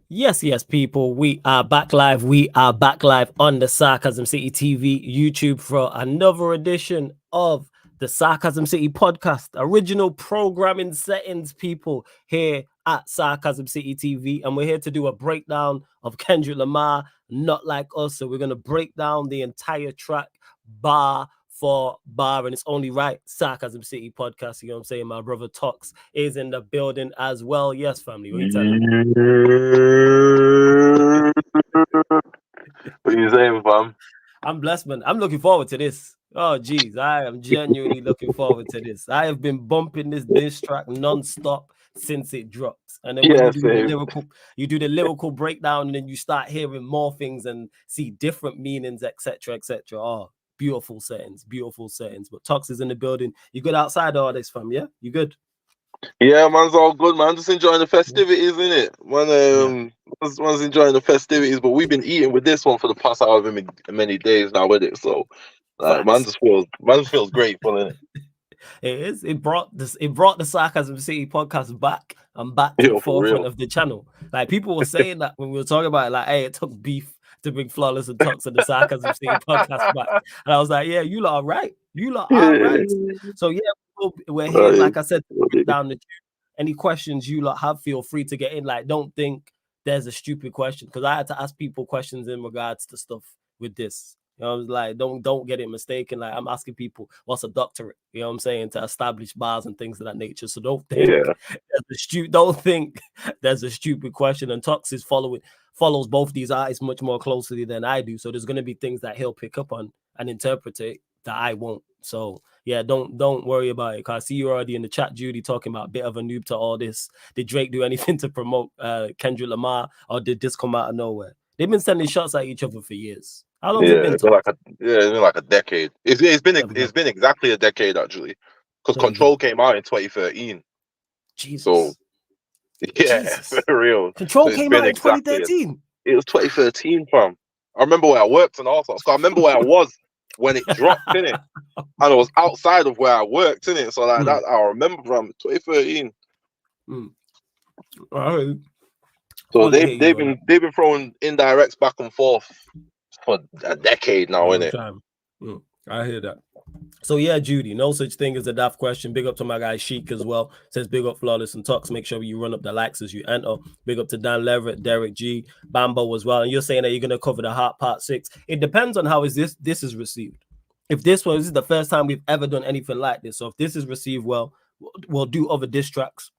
Yes, people. We are back live. We are back live on the Sarcasm City TV YouTube for another edition of the Sarcasm City podcast. Original programming settings, people, here at Sarcasm City TV. And we're here to do a breakdown of Kendrick Lamar, Not Like Us. So we're going to break down the entire track bar for bar, and it's only right. Sarcasm City podcast. You know what I'm saying? My brother Tox is in the building as well. Yes, family. What are you telling me? What you saying, fam? I'm blessed, man. I'm looking forward to this. Oh, geez, I am genuinely looking forward to this. I have been bumping this track non-stop since it dropped. And then when Yeah, you do the same. lyrical breakdown, and then you start hearing more things and see different meanings, etc., etc. Oh, beautiful settings, beautiful settings. But Tox is in the building. You good outside all this, fam? Yeah, you good? Yeah, man's all good, man. Just enjoying the Yeah. festivities, innit? Yeah. Man's enjoying the festivities, but we've been eating with this one for the past however many days now with it. So, like, Facts. man just feels grateful, innit? It is. It brought this. It brought the Sarcasm City podcast back and back to the Yo, for forefront real. of the channel. Like people were saying that when we were talking about it, like, hey, it took beef to bring Flawless and Talks and the Sarcasm City podcast back. And I was like, yeah, you lot are right. You lot are right. So yeah, we're here. Right. Like I said, to break down the any questions you lot have, feel free to get in. Like, don't think there's a stupid question because I had to ask people questions in regards to stuff with this. You know, I was like, don't get it mistaken. Like, I'm asking people, what's a doctorate? You know what I'm saying? To establish bars and things of that nature. So don't think Yeah, don't think there's a stupid question. And Tox is follows both these artists much more closely than I do. So there's gonna be things that he'll pick up on and interpret it that I won't. So yeah, don't worry about it. Cause I see you already in the chat, Judy, talking about a bit of a noob to all this. Did Drake do anything to promote Kendrick Lamar, or did this come out of nowhere? They've been sending shots at each other for years. How long's it yeah. been, It's been Tox? like a decade. It's Seven, been exactly a decade actually, because there you go. Control came out in 2013. So Jesus. yeah, for Jesus. real. So Control it's came been out in exactly. 2013. It was 2013, fam. I remember where I worked and all sorts. I remember where I was when it dropped, innit? And I was outside of where I worked, innit? So like Mm, that, I remember from 2013. mm. All right. So Fully hit you on that. they've been throwing indirects back and forth for a decade now, Long innit? time. I hear that. So yeah, Judy, no such thing as a daft question. Big up to my guy Sheik as well. Says big up Flawless and Talks. Make sure you run up the likes as you enter. Big up to Dan Leverett, Derek G, Bambo as well. And you're saying that you're gonna cover the Heart Part 6. It depends on how is this is received. If this is the first time we've ever done anything like this. So if this is received well, we'll do other diss tracks.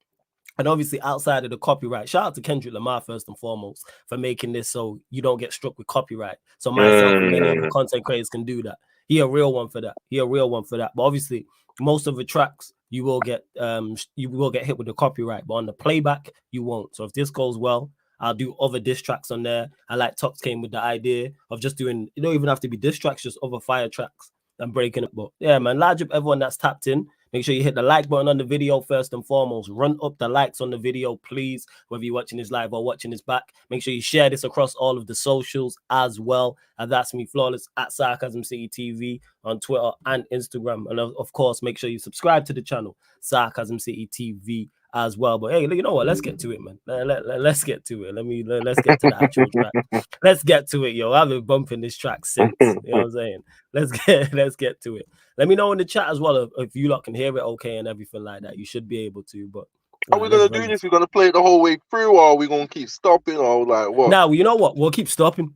And obviously, outside of the copyright, shout out to Kendrick Lamar first and foremost for making this so you don't get struck with copyright. So myself and many other Mm, content creators can do that. He a real one for that. He a real one for that. But obviously, most of the tracks you will get hit with the copyright, but on the playback you won't. So if this goes well, I'll do other diss tracks on there. I like Tox came with the idea of just doing. You don't even have to be diss tracks, just other fire tracks and breaking it. But yeah, man, large up everyone that's tapped in. Make sure you hit the like button on the video first and foremost. Run up the likes on the video, please, whether you're watching this live or watching this back. Make sure you share this across all of the socials as well. And that's me, Flawless, at Sarcasm City TV on Twitter and Instagram. And of course, make sure you subscribe to the channel, Sarcasm City TV as well. But hey, you know what? Let's get to it, man. Let's get to it. Let's get to the actual track. Let's get to it, yo. I've been bumping this track since. You know what I'm saying? Let's get to it. Let me know in the chat as well if you lot can hear it okay and everything like that. You should be able to. But Are we let's gonna do run this? this. We're gonna play it the whole way through, or are we gonna keep stopping, or like what? Now you know what? We'll keep stopping.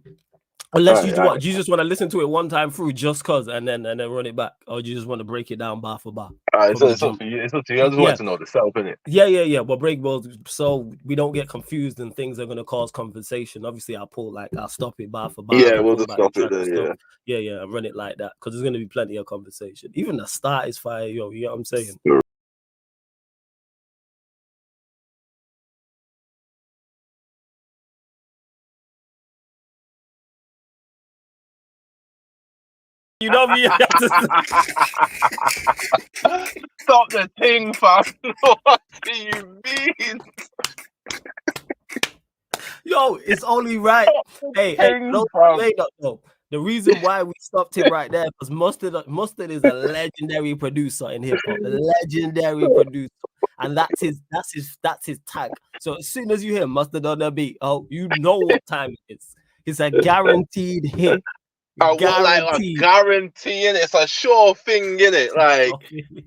Unless Alright, what you just want to listen to it one time through just cause and then run it back, or you just want to break it down bar for bar alright. from So the it's up jump. to you. It's up to you. I just Yeah, want to know the self, innit? yeah. Well, break balls so we don't get confused and things are gonna cause conversation. Obviously, I'll stop it bar for bar Yeah, and we'll pull just back the stop it track and there. stuff. Yeah. Yeah, and run it like that because there's gonna be plenty of conversation. Even the start is fire, yo. You know what I'm saying? You know me. Stop the thing, fam. What do you mean? Yo, it's only right. Stop the Hey, thing, no, fam. wait, no. The reason why we stopped him right there was Mustard is a legendary producer in hip hop, a legendary producer, and that's his tag. So as soon as you hear Mustard on the beat, oh, you know what time it is. It's a guaranteed hit. Like a guarantee in it. It's a sure thing in it. Like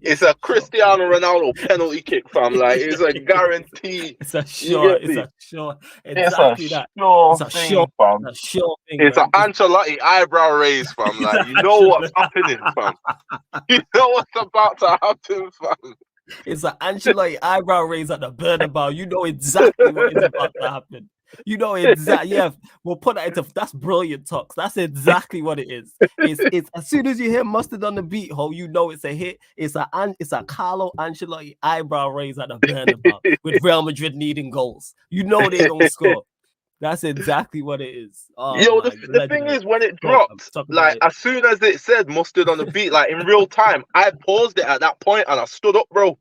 it's a Cristiano Ronaldo penalty kick, fam. Like it's a guarantee. It's a sure. It's a sure. Exactly it's a that. sure It's a thing, sure, fam. a sure thing. It's an Ancelotti eyebrow raise, fam. Like you know what's happening, fam. You know what's about to happen, fam. It's an Ancelotti eyebrow raise at the Bernabeu. You know exactly what is about to happen. You know exactly. Yeah, we'll put that into. That's brilliant talks. That's exactly what it is. It's as soon as you hear Mustard on the beat, you know it's a hit. It's a Carlo Ancelotti eyebrow raise at the Bernabeu with Real Madrid needing goals. You know they're gonna score. That's exactly what it is. Oh, yo, the thing is, when it dropped, like as soon as it said Mustard on the beat, like in real time, I paused it at that point and I stood up, bro.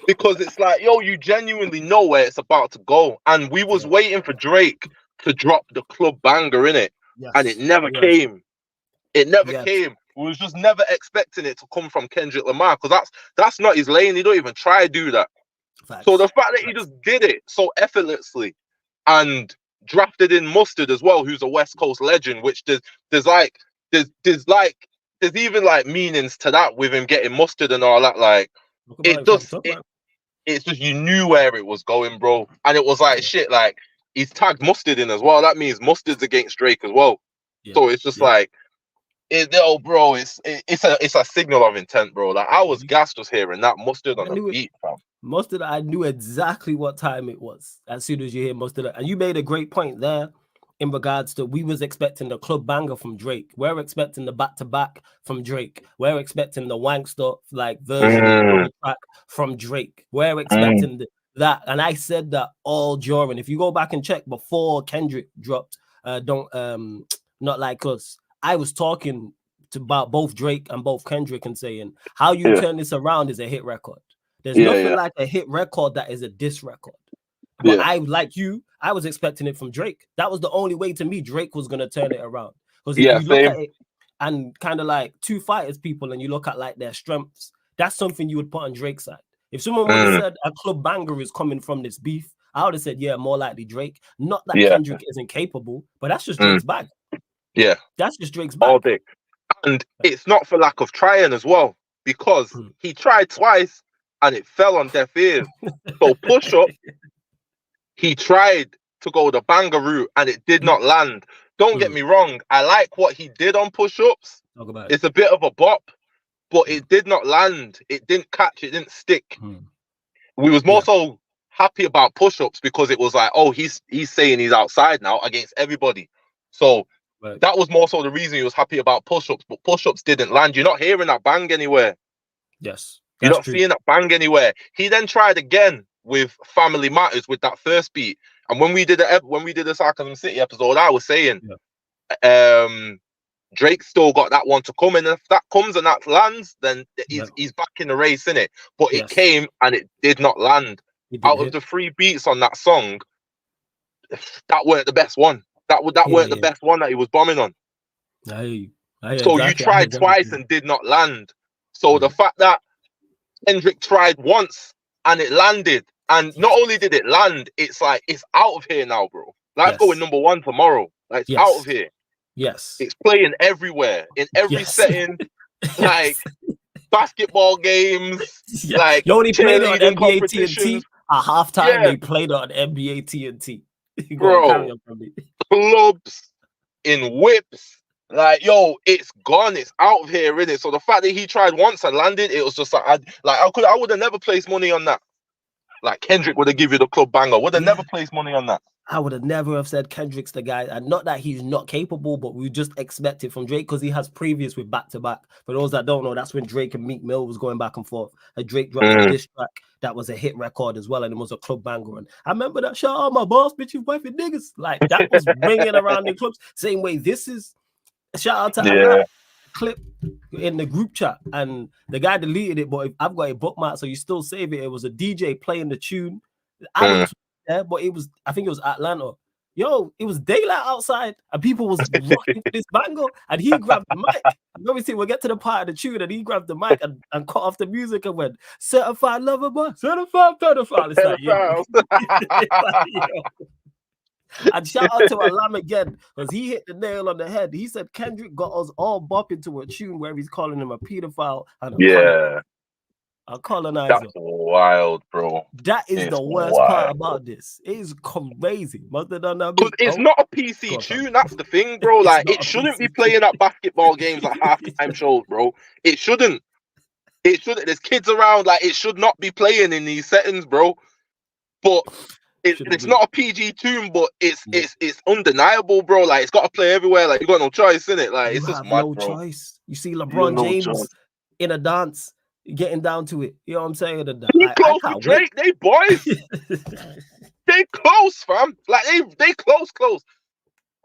Because it's like, yo, you genuinely know where it's about to go. And we was waiting for Drake to drop the club banger in it. Yes. And it never came. It never came. We was just never expecting it to come from Kendrick Lamar. Because that's not his lane. He don't even try to do that. Facts. So the fact that he just did it so effortlessly and drafted in Mustard as well, who's a West Coast legend, which there's even like meanings to that with him getting Mustard and all that. Like it's just you knew where it was going, bro. And it was like shit, like he's tagged Mustard in as well. That means Mustard's against Drake as well. Yeah. So it's just like bro, it's a signal of intent, bro. Like I was gassed just hearing that Mustard on the beat, fam. Mustard, I knew exactly what time it was as soon as you hear Mustard. And you made a great point there in regards to we was expecting the club banger from Drake. We're expecting the back-to-back from Drake. We're expecting the Wankster like version of the track from Drake. We're expecting that. And I said that all during. If you go back and check before Kendrick dropped Not Like Us, I was talking about both Drake and both Kendrick and saying how you turn this around is a hit record. There's nothing like a hit record that is a diss record. But I, like you, I was expecting it from Drake. That was the only way to me Drake was going to turn it around. Because if you look at it and kind of like two fighters people and you look at like their strengths, that's something you would put on Drake's side. If someone would have said a club banger is coming from this beef, I would have said, yeah, more likely Drake. Not that Kendrick isn't capable, but that's just Drake's bag. Yeah. That's just Drake's bag. All day. And it's not for lack of trying as well, because he tried twice and it fell on deaf ears. So Push Up, he tried to go the banger route and it did not land. Don't get me wrong. I like what he did on Push Ups. It's a bit of a bop, but it did not land. It didn't catch. It didn't stick. We was more so happy about Push Ups because it was like, oh, he's saying he's outside now against everybody. So that was more so the reason he was happy about Push Ups, but Push Ups didn't land. You're not hearing that bang anywhere. Yes. You're not seeing that bang anywhere. He then tried again with Family Matters with that first beat. And when we did the Sarcasm City episode, I was saying Drake still got that one to come. And if that comes and that lands, then he's back in the race, innit? But it came and it did not land. Out of the 3 beats on that song, that weren't the best one. That weren't the best one that he was bombing on. So you tried twice and did not land. So the fact that Kendrick tried once and it landed, and not only did it land, it's like it's out of here now, bro. Like going #1 tomorrow. Like it's out of here. Yes. It's playing everywhere in every setting. Like basketball games. Like you only played it on NBA TNT. At halftime, they played it on NBA TNT. Bro, clubs, in whips. Like, yo, it's gone. It's out of here, innit? So the fact that he tried once and landed, it was just like, I would have never placed money on that. Like Kendrick would have given you the club banger. Would have never placed money on that. I would have never have said Kendrick's the guy. And not that he's not capable, but we just expect it from Drake because he has previous with back-to-back. For those that don't know, that's when Drake and Meek Mill was going back and forth. And Drake dropped a diss track that was a hit record as well, and it was a club banger. And I remember that, shout out my boss, bitches, wife, and niggas. Like, that was ringing around the clubs. Same way, this is, shout out to that clip in the group chat. And the guy deleted it, but I've got a bookmark, so you still save it. It was a DJ playing the tune. I was there, but I think it was Atlanta. Yo, it was daylight outside, and people was rocking to this banger, and he grabbed the mic. And obviously, we'll get to the part of the tune, and he grabbed the mic and cut off the music and went, certified lover boy, certified pedophile. It's like, yo. Yo. And shout out to Lamar again, because he hit the nail on the head. He said Kendrick got us all bopping to a tune where he's calling him a pedophile and a colonizer. That's wild, bro. That is the worst part about this. It is crazy. Must have done that. Because it's not a PC tune. That's the thing, bro. Like, it shouldn't be playing at basketball games at halftime shows, bro. It shouldn't. It shouldn't. There's kids around. Like, it should not be playing in these settings, bro. But it's not a PG tune, but it's undeniable, bro. Like, it's got to play everywhere. Like, you got no choice in it. Like, it's just mad, no bro. Choice. You see LeBron James in a dance, getting down to it. You know what I'm saying? He close with Drake. They boys. They close, fam. Like they close.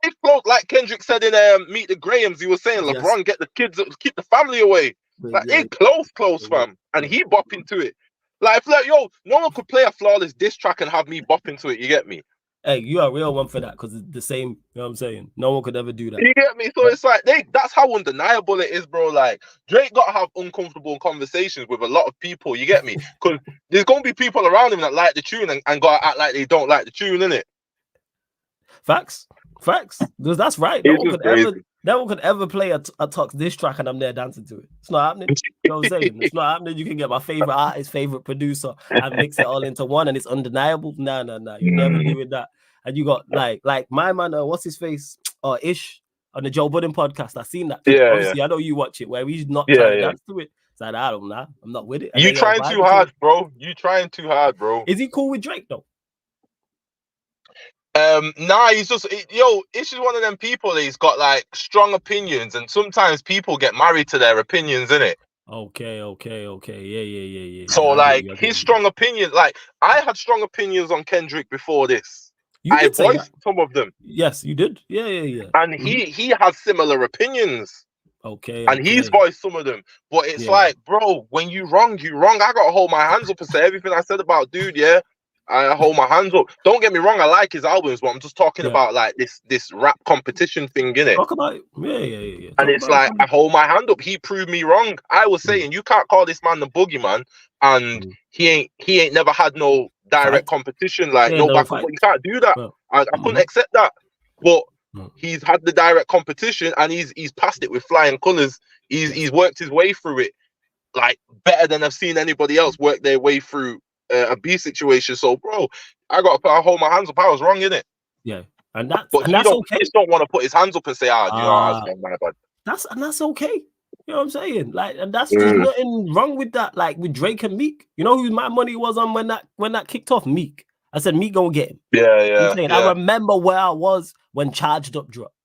They close. Like Kendrick said in Meet the Grahams, he was saying LeBron get the kids, keep the family away. Like they close, fam. And he bop into it. Like, yo, no one could play a flawless diss track and have me bop into it. You get me? Hey, you are a real one for that, because it's the same. You know what I'm saying? No one could ever do that. You get me? So it's like that's how undeniable it is, bro. Like, Drake got to have uncomfortable conversations with a lot of people. You get me? Because there's gonna be people around him that like the tune and gotta act like they don't like the tune, innit? Facts. Because that's right. No one could ever play a Tux diss track and I'm there dancing to it. It's not happening. You know what I'm saying? It's not happening. You can get my favorite artist, favorite producer, and mix it all into one, and it's undeniable. Nah. You're never doing that. And you got like my man, what's his face? Ish on the Joe Budden podcast. I seen that. Yeah, obviously, I know you watch it where he's not trying to dance to it. It's like, I don't know. I'm not with it. You trying too hard, bro. You trying too hard, bro. Is he cool with Drake though? Nah, he's just Ish is one of them people. He's got like strong opinions, and sometimes people get married to their opinions, innit? Okay. Yeah. So like his strong opinions, like I had strong opinions on Kendrick before this. I voiced some of them. Yes, you did. Yeah. And he has similar opinions. Okay. And he's voiced some of them. But it's like, bro, when you wrong, you wrong. I gotta hold my hands up and say everything I said about dude, I hold my hands up. Don't get me wrong, I like his albums, but I'm just talking about like this rap competition thing, innit? Talk about it. Yeah. And it's like, I hold my hand up. He proved me wrong. I was saying you can't call this man the boogeyman, and he ain't never had no direct competition, like no backup. You can't do that. I couldn't accept that. But he's had the direct competition, and he's passed it with flying colours. He's worked his way through it like better than I've seen anybody else work their way through a B situation. So, bro, I hold my hands up. I was wrong, innit? Yeah, and that's okay. He just don't want to put his hands up and say, I was my bad. That's okay. You know what I'm saying? Like, and that's just nothing wrong with that. Like with Drake and Meek, you know who my money was on when that kicked off? Meek. I said Meek gonna get him. Yeah. I remember where I was when Charged Up dropped,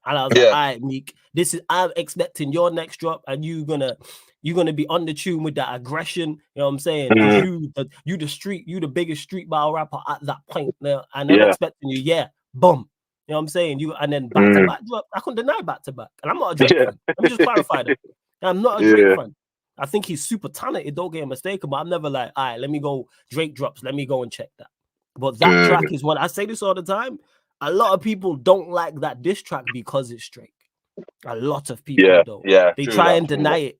and I was like, all right, Meek, I'm expecting your next drop, and you're gonna be on the tune with that aggression. You know what I'm saying? You the biggest street battle rapper at that point. Now, and I'm expecting you, boom. You know what I'm saying? And then back to back drop. I couldn't deny back to back. And I'm not a Drake fan. Let me just clarify that. I'm not a Drake fan. I think he's super talented. Don't get mistaken, but I'm never like, all right, let me go Drake drops. Let me go and check that. But that track is what I say this all the time. A lot of people don't like that diss track because it's Drake. A lot of people don't. Yeah, they try and deny it.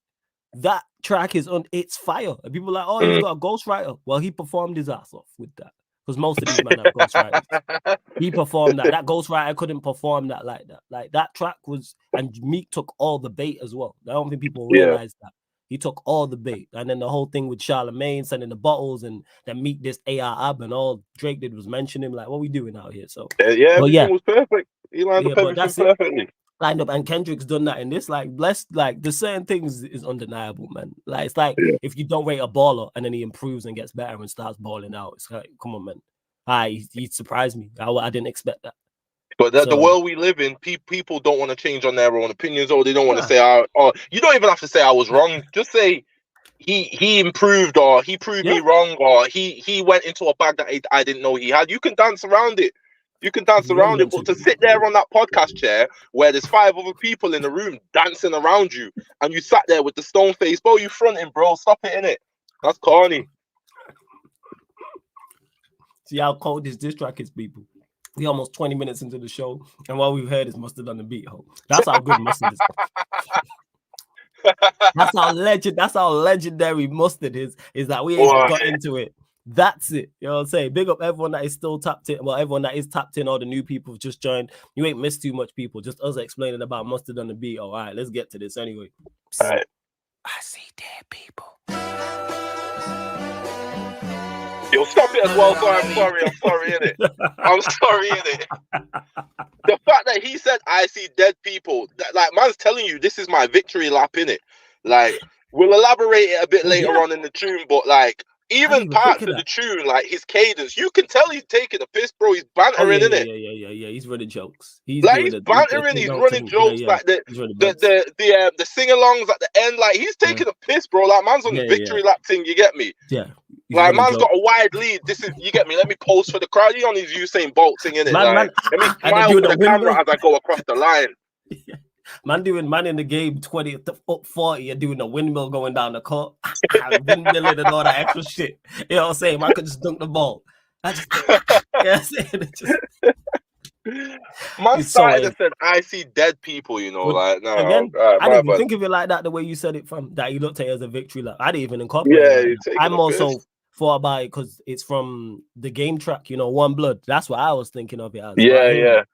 That track it's fire. And people are like, oh, he's got a ghostwriter. Well, he performed his ass off with that. Because most of these men have ghostwriters. He performed that. That ghostwriter couldn't perform that like that. Like that track was, and Meek took all the bait as well. I don't think people realize that. He took all the bait. And then the whole thing with Charlamagne sending the bottles and then Meek this AR ab, and all Drake did was mention him like, what we doing out here? So everything was perfect. He lined up everything perfectly. Lined up, and Kendrick's done that in this. Like, the certain things is undeniable, man. Like, it's like if you don't rate a baller and then he improves and gets better and starts balling out, it's like, come on, man. He surprised me. I didn't expect that. But the world we live in, people don't want to change on their own opinions, or they don't want to say, you don't even have to say I was wrong. Just say he improved, or he proved me wrong, or he went into a bag that I didn't know he had. You can dance around it. You can dance around it, but to sit there on that podcast chair where there's 5 other people in the room dancing around you, and you sat there with the stone face, bro, you fronting, bro. Stop it, innit? That's corny. See how cold this track is, people. We almost 20 minutes into the show, and what we've heard is Mustard on the beat. Ho. That's how good Mustard is. That's how legendary Mustard is that we ain't even got into it. That's it. You know what I'm saying? Big up everyone that is still tapped in. Well, everyone that is tapped in, all the new people who've just joined. You ain't missed too much people. Just us explaining about Mustard on the beat. All right, let's get to this anyway. All right. I see dead people. Yo, stop it as well. So I'm sorry, innit? I'm sorry, innit? The fact that he said, I see dead people, like, man's telling you this is my victory lap, innit? Like, we'll elaborate it a bit later on in the tune, but, like, even parts of the tune, like, his cadence, you can tell he's taking a piss, bro. He's bantering, innit? Yeah. He's running jokes. He's bantering, he's running jokes, like, the sing-alongs at the end, like, he's taking a piss, bro. Like, man's on the victory lap thing, you get me? Yeah. Like, man's got a wide lead. This is, you get me? Let me pose for the crowd. He on his Usain Bolt singing it. Like, let me smile for the camera as I go across the line. Yeah. Man in the game 20 up 40 and doing a windmill going down the court. Windmilling and all that extra shit. You know what I'm saying? Man could just dunk the ball. I just, you know what I'm saying? Man started and said, I see dead people, you know, like, no. Again, I didn't even think of it like that, the way you said it, from that you looked at it as a victory lap. I didn't even incorporate it. Like I'm also thought about it because it's from the game track, you know, One Blood. That's what I was thinking of it as.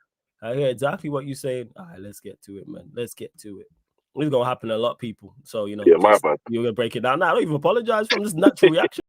I hear exactly what you're saying. All right, let's get to it, man. Let's get to it. It's gonna happen to a lot of people. So, you know, my bad. You're gonna break it down. Now, I don't even apologize from this natural reaction.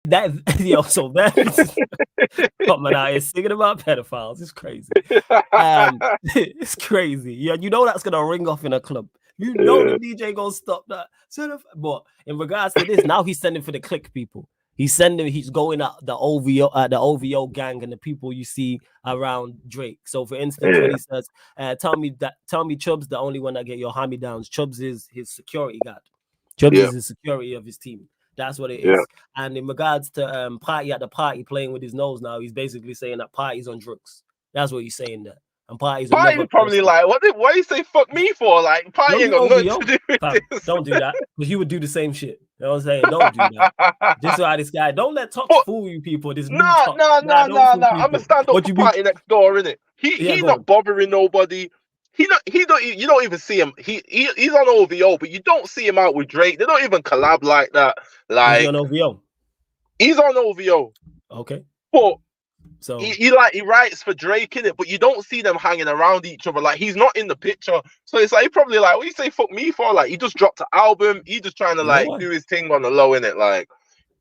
That so that coming out here singing about pedophiles. It's crazy. It's crazy. Yeah, you know that's gonna ring off in a club. You know the DJ gonna stop that. But in regards to this, now he's sending for the clique people. He's going at the OVO gang and the people you see around Drake. So for instance, when he says, tell me Chubb's the only one that get your hand-me-downs. Chubb's is his security guard. Chubb's is the security of his team. That's what it is. And in regards to Party at the party playing with his nose now, he's basically saying that Party's on drugs. That's what he's saying there. And Party's probably like, why you say fuck me for? Like, Party ain't got nothing to do with this. Don't do that, because you would do the same shit. You know what I'm saying? Don't do that. This is why this guy, don't let Tox fool you people. This no. I'm gonna stand up for Party next door, innit? He not bothering nobody. You don't even see him. He's on OVO, but you don't see him out with Drake. They don't even collab like that. Like, he's on OVO. He's on OVO. Okay. But so he writes for Drake in it, but you don't see them hanging around each other. Like, he's not in the picture. So it's like, he probably like, what you say fuck me for? Like, he just dropped an album. He just trying to do his thing on the low, in it. Like,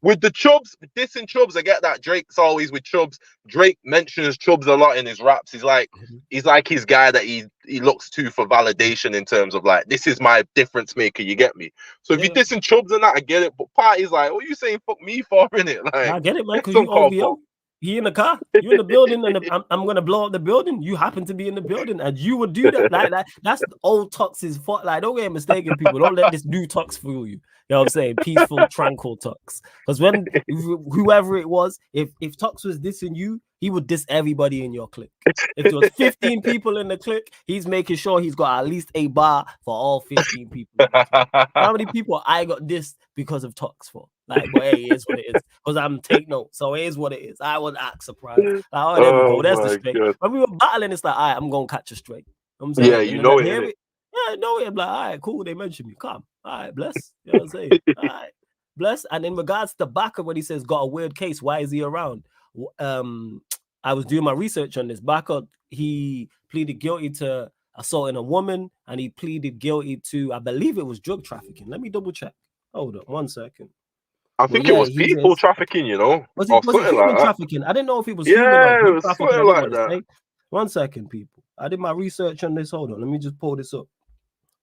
with the Chubbs, dissing Chubbs, I get that. Drake's always with Chubbs. Drake mentions Chubbs a lot in his raps. He's like his guy that he looks to for validation in terms of like, this is my difference maker, you get me? So if you're dissing Chubbs and that, I get it. But Party's like, what are you saying fuck me for, innit? Like, I get it, man, because you OVO. He in the car, you in the building, and I'm gonna blow up the building. You happen to be in the building, and you would do that. Like that's the old Tox's fault. Like, don't get mistaken, people. Don't let this new Tox fool you. You know what I'm saying? Peaceful, tranquil Tox. Because when whoever it was, if Tox was dissing you, he would diss everybody in your clique. If there was 15 people in the clique, he's making sure he's got at least a bar for all 15 people. How many people I got dissed because of Tox for? Like, but hey, it is what it is. Because I'm take note. So it is what it is. I was act surprised. Like, oh, there we go. There's the straight. God. When we were battling, it's like, all right, I'm gonna catch a straight. I'm saying, yeah, you know it. Yeah, I know it. I'm like, all right, cool. They mentioned me. Come. All right, bless. You know what I'm saying? All right, bless. And in regards to Baka, when he says got a weird case, why is he around? I was doing my research on this. Baka, he pleaded guilty to assaulting a woman, and he pleaded guilty to, I believe it was drug trafficking. Let me double check. Hold on 1 second. I think it was people trafficking, you know. Was it human trafficking? I didn't know if it was human or it was trafficking. Like that. 1 second, people. I did my research on this. Hold on. Let me just pull this up.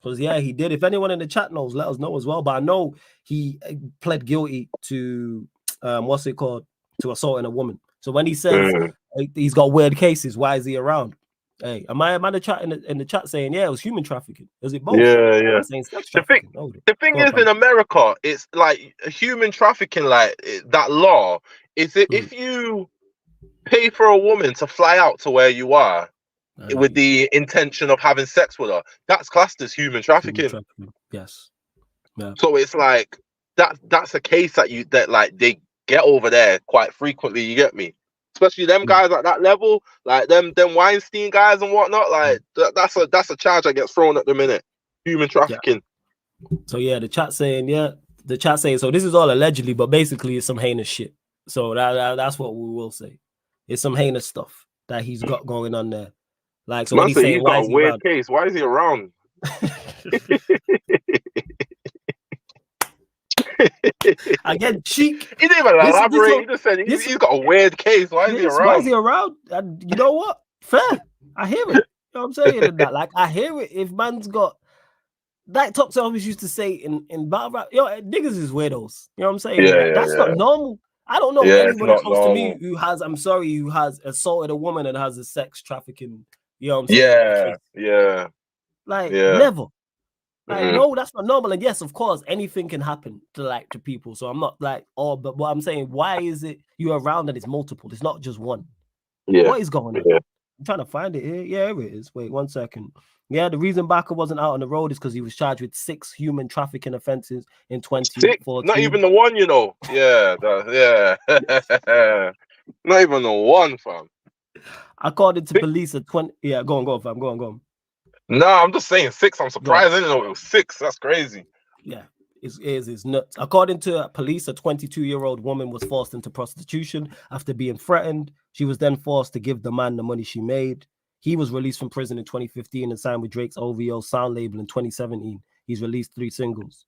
Because, he did. If anyone in the chat knows, let us know as well. But I know he pled guilty to, to assaulting a woman. So when he says he's got weird cases, why is he around? Hey, am I in the chat in the chat saying it was human trafficking? Is it both? Yeah. The thing is, in America, it's like human trafficking. Like that law is it if you pay for a woman to fly out to where you are with the intention of having sex with her, that's classed as human trafficking. Yes. Yeah. So it's like that's a case that like they get over there quite frequently. You get me? Especially them guys at that level, like them Weinstein guys and whatnot. Like that's a charge that gets thrown at the minute. Human trafficking. Yeah. So the chat saying so this is all allegedly, but basically it's some heinous shit. So that's what we will say. It's some heinous stuff that he's got going on there. Like, so when he's saying, why is he around? Case. Why is he around? Again, cheek. He didn't even elaborate. He just said he's got a weird case. Why is he around? Why is he around? And you know what? Fair. I hear it. You know what I'm saying? That, like, I hear it. If man's got that, Tox always used to say in battle rap, niggas is weirdos. You know what I'm saying? Yeah, that's not normal. I don't know anybody close to me who has assaulted a woman and has a sex trafficking. You know what I'm saying? Yeah. Like, never. Like, no, that's not normal. And yes, of course, anything can happen to people. So I'm not like, but what I'm saying, why is it you're around and it's multiple? It's not just one. Yeah. What is going on? Yeah. I'm trying to find it here. Yeah, here it is. Wait 1 second. Yeah, the reason Baka wasn't out on the road is because he was charged with 6 human trafficking offenses in 2014. Not even the one, you know. Yeah. Not even the one, fam. According to police at 20. Yeah, go on, fam. Go on. No, I'm just saying 6. I'm surprised I didn't know it was 6. That's crazy. Yeah, it's nuts. According to police, a 22-year-old woman was forced into prostitution after being threatened. She was then forced to give the man the money she made. He was released from prison in 2015 and signed with Drake's OVO sound label in 2017. He's released 3 singles.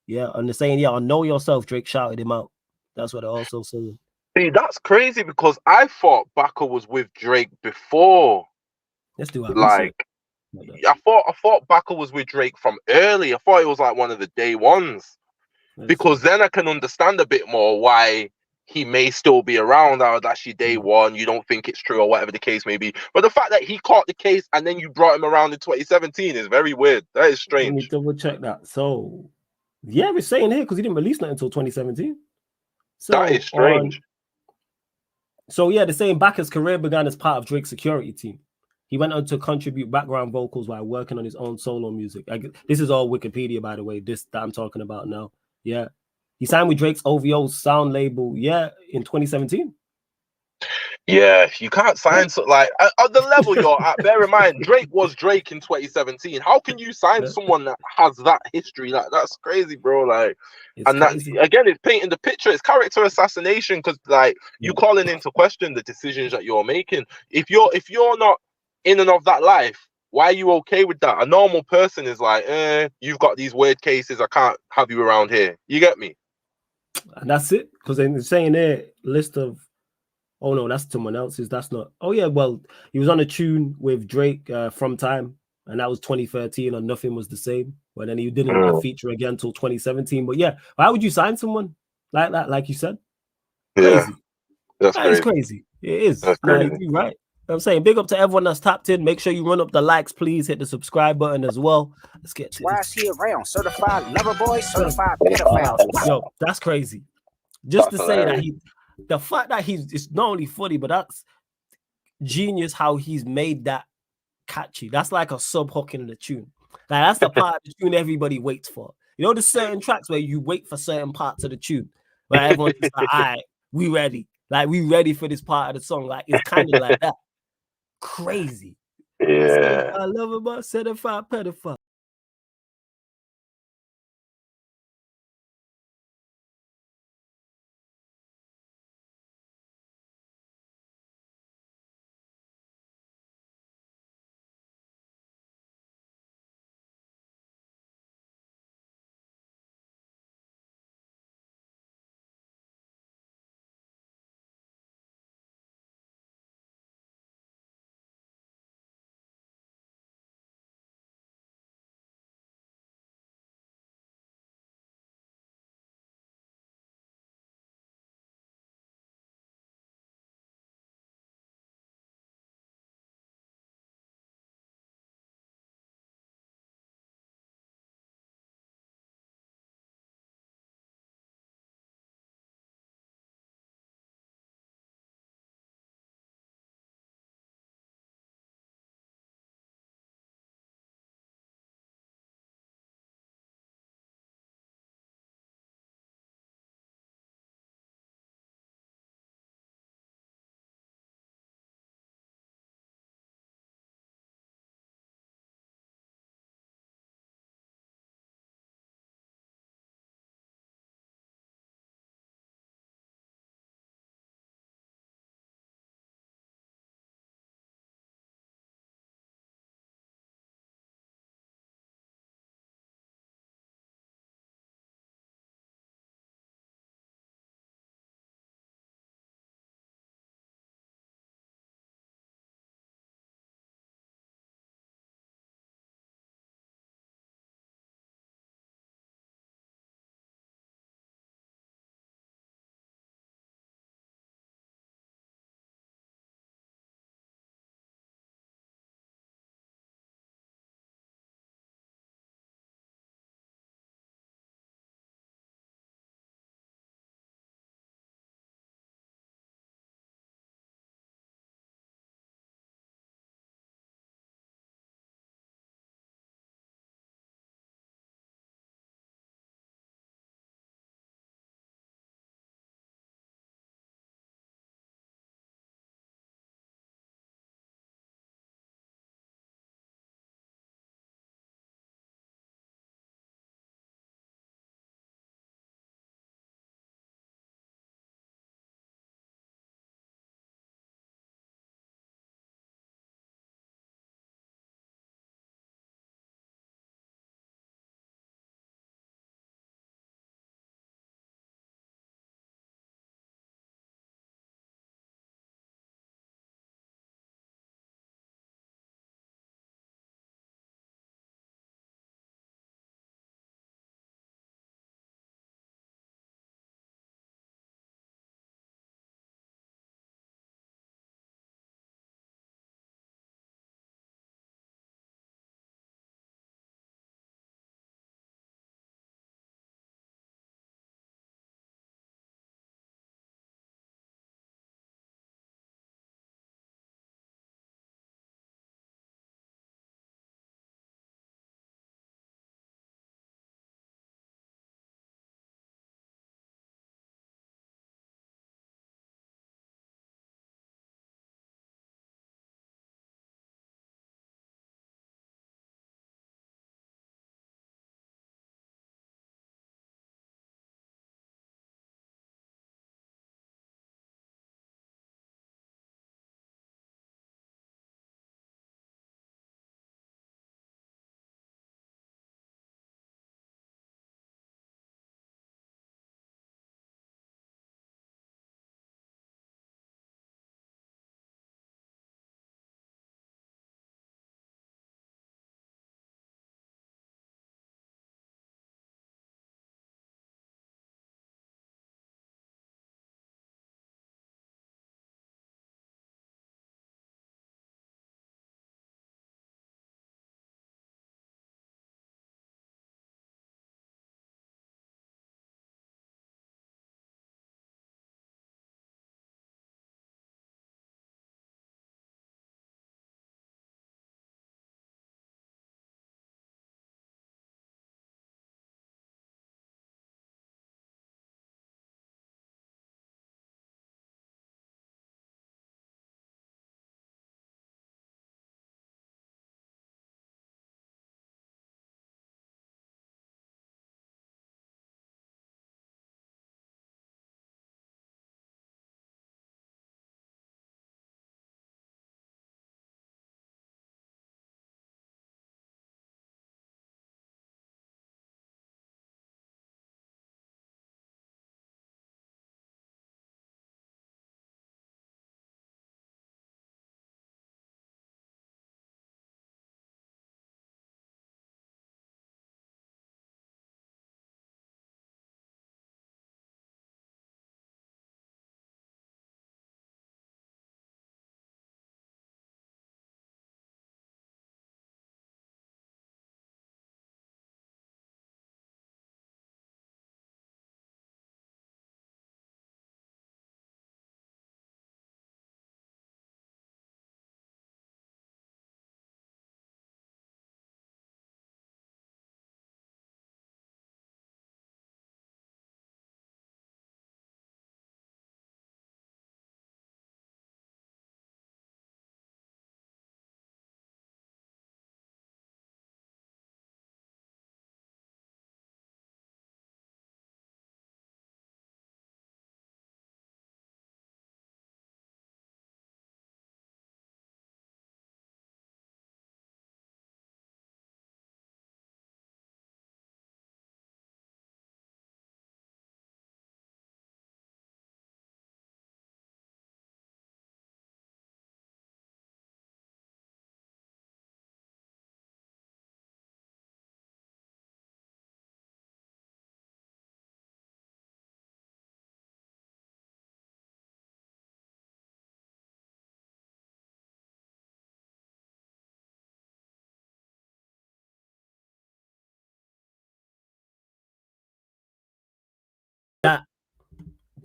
Yeah, and they're saying, on Know Yourself, Drake shouted him out. That's what they're also saying. See, that's crazy because I thought Baka was with Drake before. Let's do our research. Like, I thought Baka was with Drake from early. I thought it was like one of the day ones. Because then I can understand a bit more why he may still be around. That's actually day one. You don't think it's true or whatever the case may be. But the fact that he caught the case and then you brought him around in 2017 is very weird. That is strange. Let me double check that. So, yeah, we're saying here because he didn't release that until 2017. So That is strange. So yeah, the saying Baka's career began as part of Drake's security team. He went on to contribute background vocals while working on his own solo music. This is all Wikipedia, by the way, this that I'm talking about now. Yeah. He signed with Drake's OVO sound label, in 2017. Yeah, you can't sign like at the level you're at. Bear in mind, Drake was Drake in 2017. How can you sign someone that has that history? Like, that's crazy, bro. Like, and crazy. That again, it's painting the picture. It's character assassination because like you calling into question the decisions that you're making. If you're not in and of that life, why are you okay with that? A normal person is like, you've got these weird cases. I can't have you around here. You get me? And that's it. Because they're saying there list of. Oh no, that's someone else's. That's not. Oh yeah, well, he was on a tune with Drake from Time, and that was 2013, and Nothing Was the Same. But then he didn't feature again until 2017. But yeah, why would you sign someone like that? Like you said, crazy. Yeah, that's crazy. Crazy. It is. Like, you're right. I'm saying big up to everyone that's tapped in. Make sure you run up the likes, please. Hit the subscribe button as well. Let's get to why is he around? Certified lover boy, certified pedophile. Yo, that's crazy. Just to say that the fact that it's not only funny, but that's genius how he's made that catchy. That's like a sub hook in the tune. Like, that's the part of the tune everybody waits for. You know, there's certain tracks where you wait for certain parts of the tune, where everyone's just like, all right, we ready. Like, we ready for this part of the song. Like, it's kind of like that. Crazy. Yeah. I love about certified pedophile.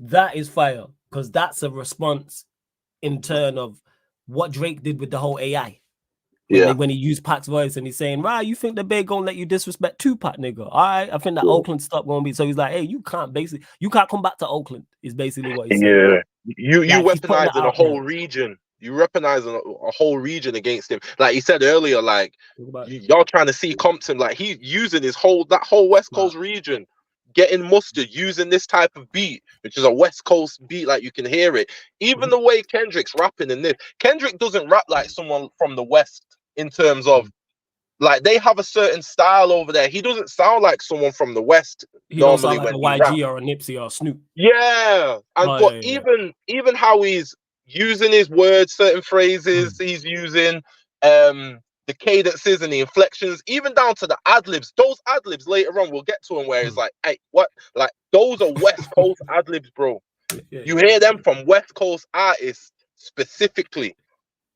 That is fire, because that's a response in turn of what Drake did with the whole AI. When he used Pac's voice and he's saying, right, you think the Bay gonna let you disrespect Tupac, nigga? All right, I think that Oakland stop gonna be. So he's like, hey, you can't come back to Oakland, is basically what he's saying. You Like, weaponizing a whole region. You weaponizing a whole region against him. Like he said earlier, like y'all trying to see Compton, like he's using that whole West Coast region, getting mustard, using this type of beat, which is a West Coast beat, like you can hear it. Even the way Kendrick's rapping in this, Kendrick doesn't rap like someone from the West in terms of like they have a certain style over there. He doesn't sound like someone from the West. He don't sound like a YG or a Nipsey or a Snoop. Yeah, and even how he's using his words, certain phrases he's using, the cadences and the inflections, even down to the ad-libs. Those ad-libs later on, we'll get to them where it's like, hey, what? Like, those are West Coast ad-libs, bro. You hear them from West Coast artists specifically.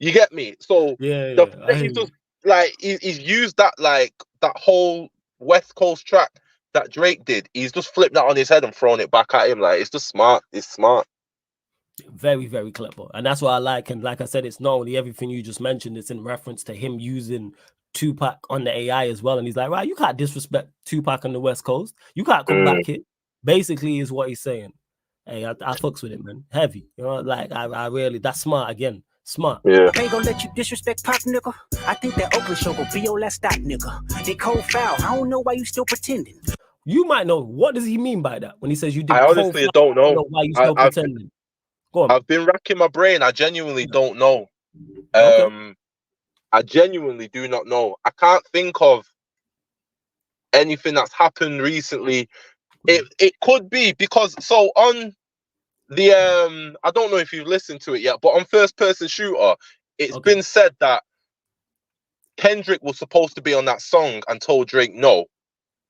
You get me? So he's just like he's used that like that whole West Coast track that Drake did. He's just flipped that on his head and thrown it back at him. Like it's just smart. It's smart. Very, very clever. And that's what I like. And like I said, it's not only everything you just mentioned, it's in reference to him using Tupac on the AI as well. And he's like, right, you can't disrespect Tupac on the West Coast. You can't come back here. Basically is what he's saying. Hey, I fucks with it, man. Heavy. You know, like I really, that's smart again. Smart. Yeah. They gonna let you disrespect Pac, nigga. I think that Oakland show go be your last stop, nigga. They cold foul. I don't know why you still pretending. You might know. What does he mean by that when he says you did? I honestly don't know. Why you still pretending? Go on. I've been racking my brain. I genuinely don't know. I genuinely do not know. I can't think of anything that's happened recently. It could be because so on the I don't know if you've listened to it yet, but on First Person Shooter, it's been said that Kendrick was supposed to be on that song and told Drake no.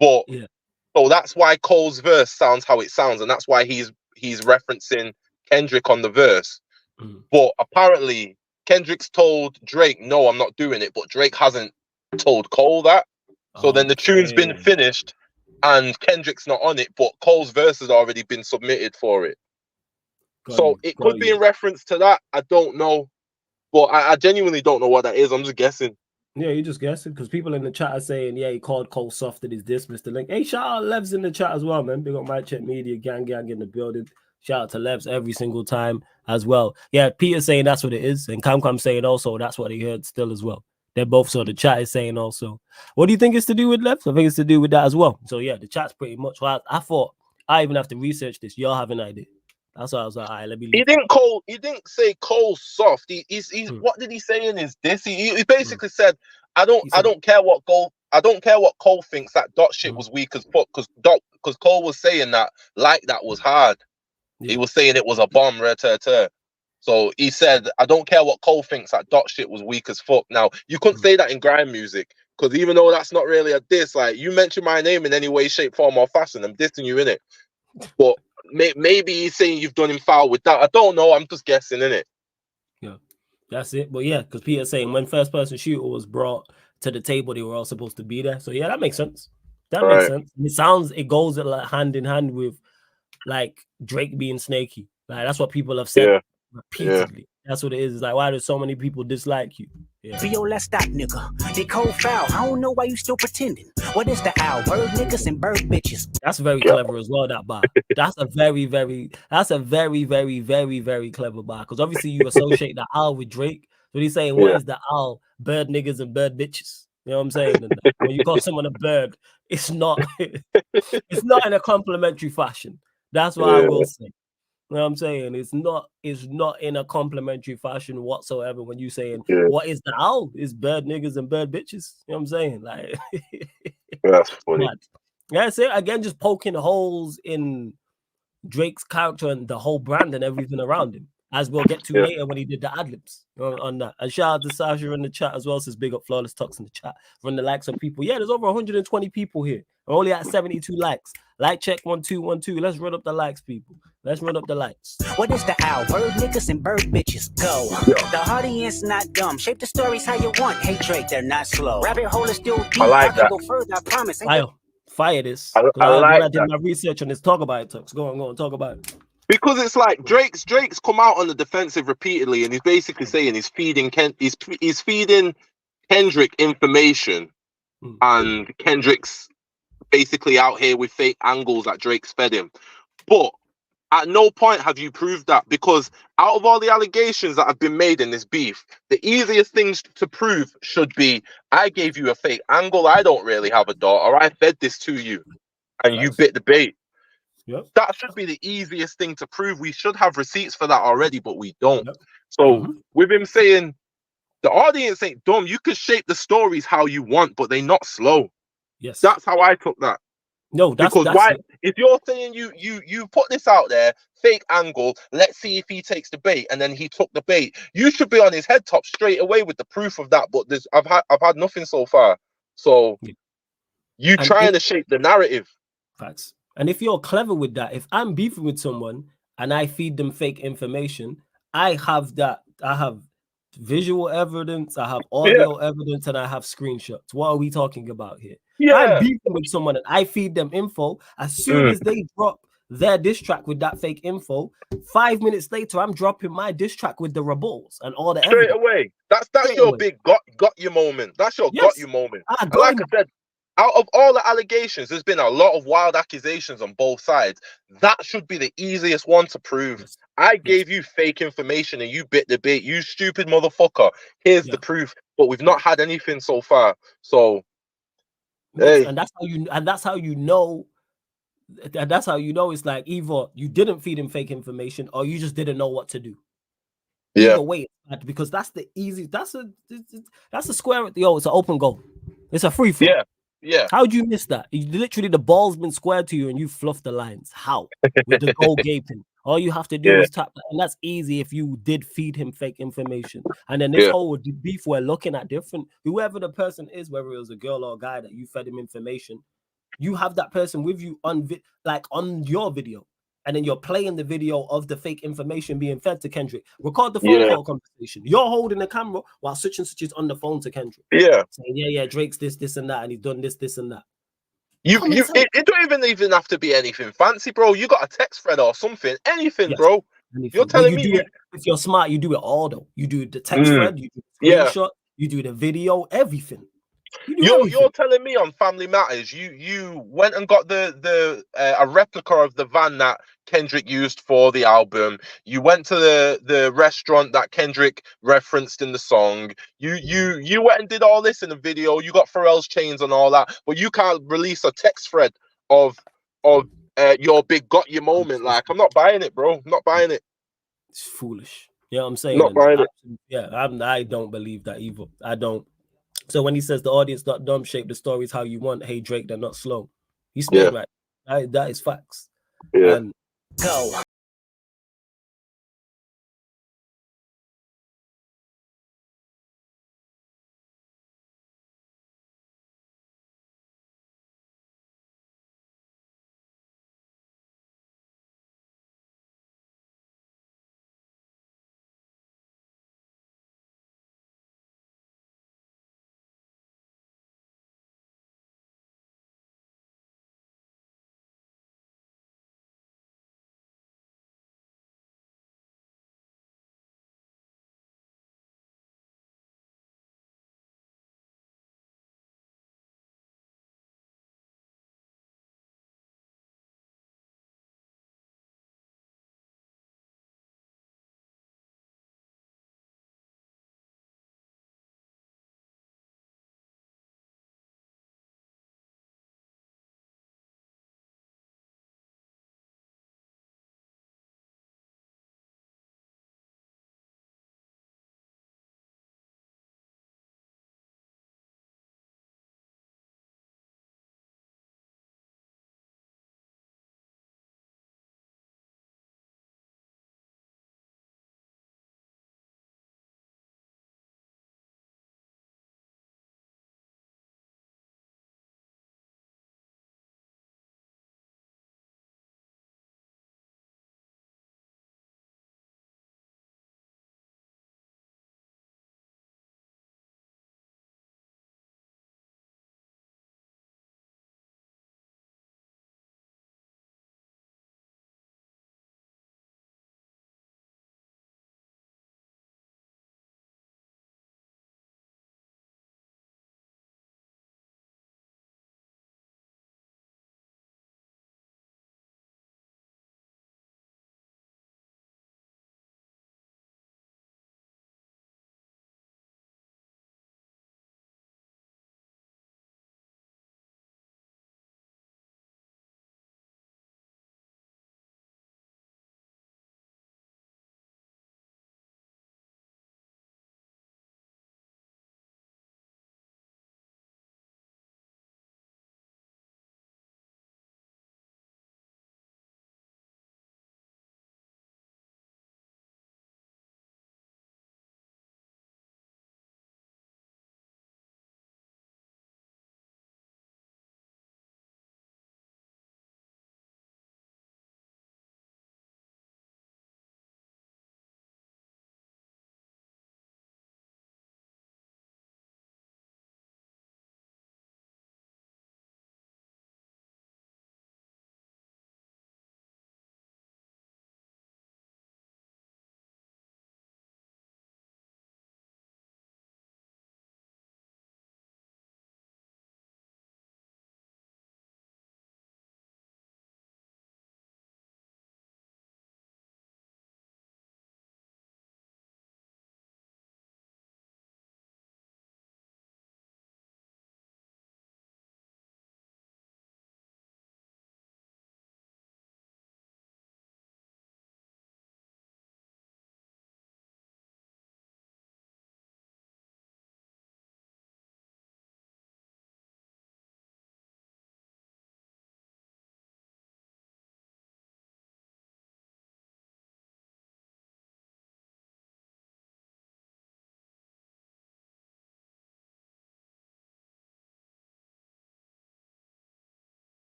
But so that's why Cole's verse sounds how it sounds, and that's why he's referencing Kendrick on the verse. But apparently Kendrick's told Drake, no, I'm not doing it, but Drake hasn't told Cole that. So then the tune's been finished and Kendrick's not on it, but Cole's verse has already been submitted for it. It could be in reference to that. I don't know. But I genuinely don't know what that is. I'm just guessing. Yeah, you're just guessing because people in the chat are saying, yeah, he called Cole soft and he's dismissed the link. Hey, shout out Levs in the chat as well, man. Big up My Check Media, gang in the building. Shout out to Levs every single time as well. Yeah, Peter's saying that's what it is. And Cam saying also that's what he heard still as well. They're both, so the chat is saying also. What do you think it's to do with Levs? I think it's to do with that as well. So yeah, the chat's pretty much. Well, I thought I even have to research this. Y'all have an idea. That's why I was like, all right, let me leave. He didn't say Cole soft. He's what did he say in his diss? He basically said, I don't care what Cole thinks, that dot shit was weak as fuck, because Cole was saying that like that was hard. He was saying it was a bomb, So he said, I don't care what Cole thinks, that dot shit was weak as fuck. Now you couldn't say that in grime music, because even though that's not really a diss, like you mention my name in any way, shape, form, or fashion, I'm dissing you in it. But maybe he's saying you've done him foul with that. I don't know. I'm just guessing, innit? Yeah, that's it. But yeah, because Peter's saying when First Person Shooter was brought to the table, they were all supposed to be there. So yeah, that makes sense. Makes sense. It goes like hand in hand with like Drake being snaky. Like that's what people have said repeatedly. That's what it is. It's like, why do so many people dislike you? Yo, let's stop, nigga. They cold foul. I don't know why you still pretending. What is the owl? Bird niggas and bird bitches. That's very clever as well, that bar. That's a very, very clever bar. Because obviously you associate the owl with Drake. So he's saying, what is the owl? Bird niggas and bird bitches. You know what I'm saying? And when you call someone a bird, it's not in a complimentary fashion. That's what I will say. You know what I'm saying? It's not in a complimentary fashion whatsoever when you saying what is the owl? It's bird niggas and bird bitches. You know what I'm saying? Like that's funny. That's it. Again, just poking holes in Drake's character and the whole brand and everything around him, as we'll get to later when he did the ad-libs on that. And shout out to Sasha in the chat as well, says big up Flawless Talks in the chat. From the likes of people. Yeah, there's over 120 people here. We're only at 72 likes. Like check 1212. Let's run up the likes, people. Let's run up the likes. What is the owl? Bird niggas and bird bitches. Go. The audience not dumb. Shape the stories how you want. Hey Drake, they're not slow. Rabbit hole is still deep. I like that. Go further, I promise. Fire this. I like when I that. did my research on this. Talk about it, Tux. Go on, talk about it. Because it's like Drake's come out on the defensive repeatedly, and he's basically saying he's feeding Kendrick information, and Kendrick's basically out here with fake angles that Drake's fed him. But at no point have you proved that, because out of all the allegations that have been made in this beef, the easiest things to prove should be, I gave you a fake angle, I don't really have a daughter, I fed this to you, and you bit the bait. Yep. That should be the easiest thing to prove. We should have receipts for that already, but we don't. Yep. So with him saying the audience ain't dumb, you can shape the stories how you want, but they're not slow. Yes. That's how I took that. No, that's why? it. If you're saying you put this out there, fake angle, let's see if he takes the bait, and then he took the bait, you should be on his head top straight away with the proof of that. But I've had nothing so far. So you trying to shape the narrative. Facts. And if you're clever with that, if I'm beefing with someone and I feed them fake information, I have visual evidence, I have audio evidence, and I have screenshots. What are we talking about here? If I'm beefing with someone and I feed them info, as soon as they drop their diss track with that fake info, 5 minutes later, I'm dropping my diss track with the rebuttals and all the straight evidence. away. That's your big got you moment. That's your got you moment. And like I said, out of all the allegations, there's been a lot of wild accusations on both sides. That should be the easiest one to prove. Yes. I gave you fake information and you bit the bait. You stupid motherfucker. Here's the proof. But we've not had anything so far. So, hey. And that's how you know. That's how you know it's like either you didn't feed him fake information or you just didn't know what to do. Either way, because that's the easy. That's a square. It's an open goal. It's a free throw. Yeah. How'd you miss that? Literally, the ball's been squared to you and you fluffed the lines. How? With the goal gaping. All you have to do is tap that. And that's easy if you did feed him fake information. And then this whole beef we're looking at different, whoever the person is, whether it was a girl or a guy that you fed him information, you have that person with you on your video. And then you're playing the video of the fake information being fed to Kendrick. Record the phone call conversation. You're holding the camera while such and such is on the phone to Kendrick. Yeah. Saying, Drake's this and that, and he's done this and that. It don't even have to be anything fancy, bro. You got a text thread or something, anything, bro. Anything. You're telling me if you're smart, you do it all though. You do the text thread, you do the screenshot, you do the video, everything. You're telling me on Family Matters, you went and got a replica of the van that Kendrick used for the album. You went to the restaurant that Kendrick referenced in the song. You went and did all this in the video. You got Pharrell's chains and all that, but you can't release a text thread of your big got you moment. Like, I'm not buying it, bro. I'm not buying it. It's foolish. You know what I'm saying? Not buying it. Yeah, I don't believe that either. I don't. So when he says the audience not dumb, shape the stories how you want. Hey Drake, they're not slow. He's staying right. That is facts. Yeah. And go.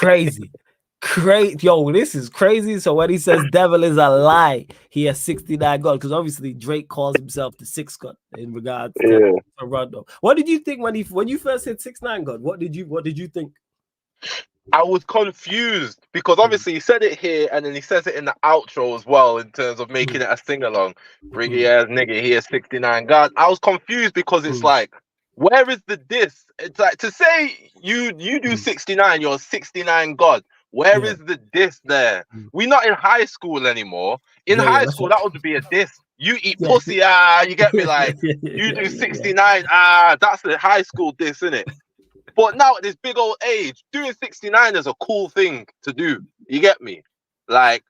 Crazy. Yo, this is crazy. So when he says devil is a lie, he has 69 God, because obviously Drake calls himself the sixth God in regards to Rondo. What did you think when you first hit 6ix9ine God? What did you think? I was confused because obviously he said it here and then he says it in the outro as well in terms of making it a sing-along. Freaky ass nigga here, 69 God. I was confused because it's like, where is the diss? It's like to say you do 69, you're 69 God. Where is the diss there? We're not in high school anymore. In high school, that would be a diss. You eat pussy, you get me? Like, you do 69, that's the high school diss, innit? But now at this big old age, doing 69 is a cool thing to do. You get me? Like,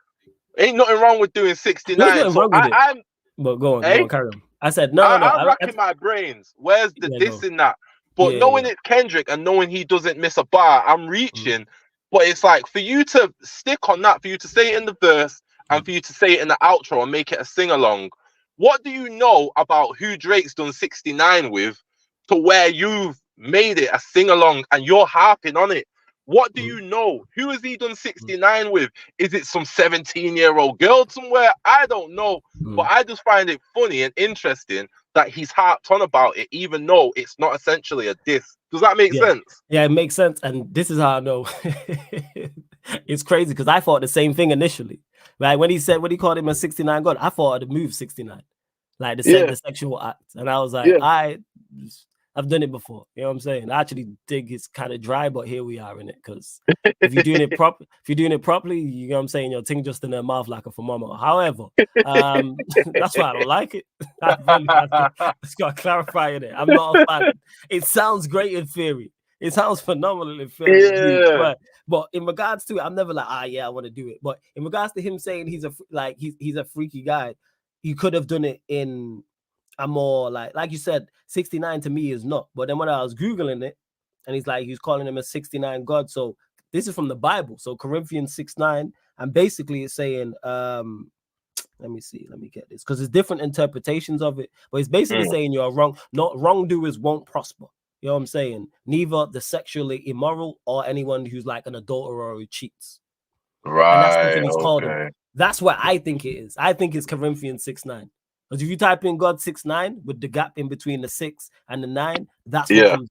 ain't nothing wrong with doing 69. So I'm. But go on, carry on. I said no. I'm racking my brains. Where's the diss in that? But knowing it's Kendrick and knowing he doesn't miss a bar, I'm reaching. But it's like for you to stick on that, for you to say it in the verse and for you to say it in the outro and make it a sing along. What do you know about who Drake's done 69 with to where you've made it a sing-along and you're harping on it? What do you know? Who has he done 69 with? Is it some 17-year-old girl somewhere? I don't know. But I just find it funny and interesting that he's harped on about it, even though it's not essentially a diss. Does that make sense? Yeah, it makes sense. And this is how I know. It's crazy because I thought the same thing initially. Right? When he called him a 69 God, I thought I'd move 69. Like the sexual act. And I was like, I've done it before. You know what I'm saying? I actually think it's kind of dry, but here we are in it. Because if you're doing it properly, you know what I'm saying, your thing just in their mouth like a thermometer. However, that's why I don't like it. I just got to clarify it. I'm not a fan. It sounds great in theory. It sounds phenomenal in theory. Yeah. But in regards to it, I'm never like, I want to do it. But in regards to him saying he's a freaky guy, you could have done it in a more like you said, 69 to me is not. But then when I was Googling it, and he's calling him a 69 God. So this is from the Bible. So Corinthians 6:9, and basically it's saying, let me get this, because there's different interpretations of it. But it's basically saying you're wrong, not wrongdoers won't prosper. You know what I'm saying? Neither the sexually immoral or anyone who's like an adulterer or who cheats. Right. And that's what he's called him. That's what I think it is. I think it's Corinthians 6:9. Because if you type in God 6'9" with the gap in between the 6 and the 9, that's what comes.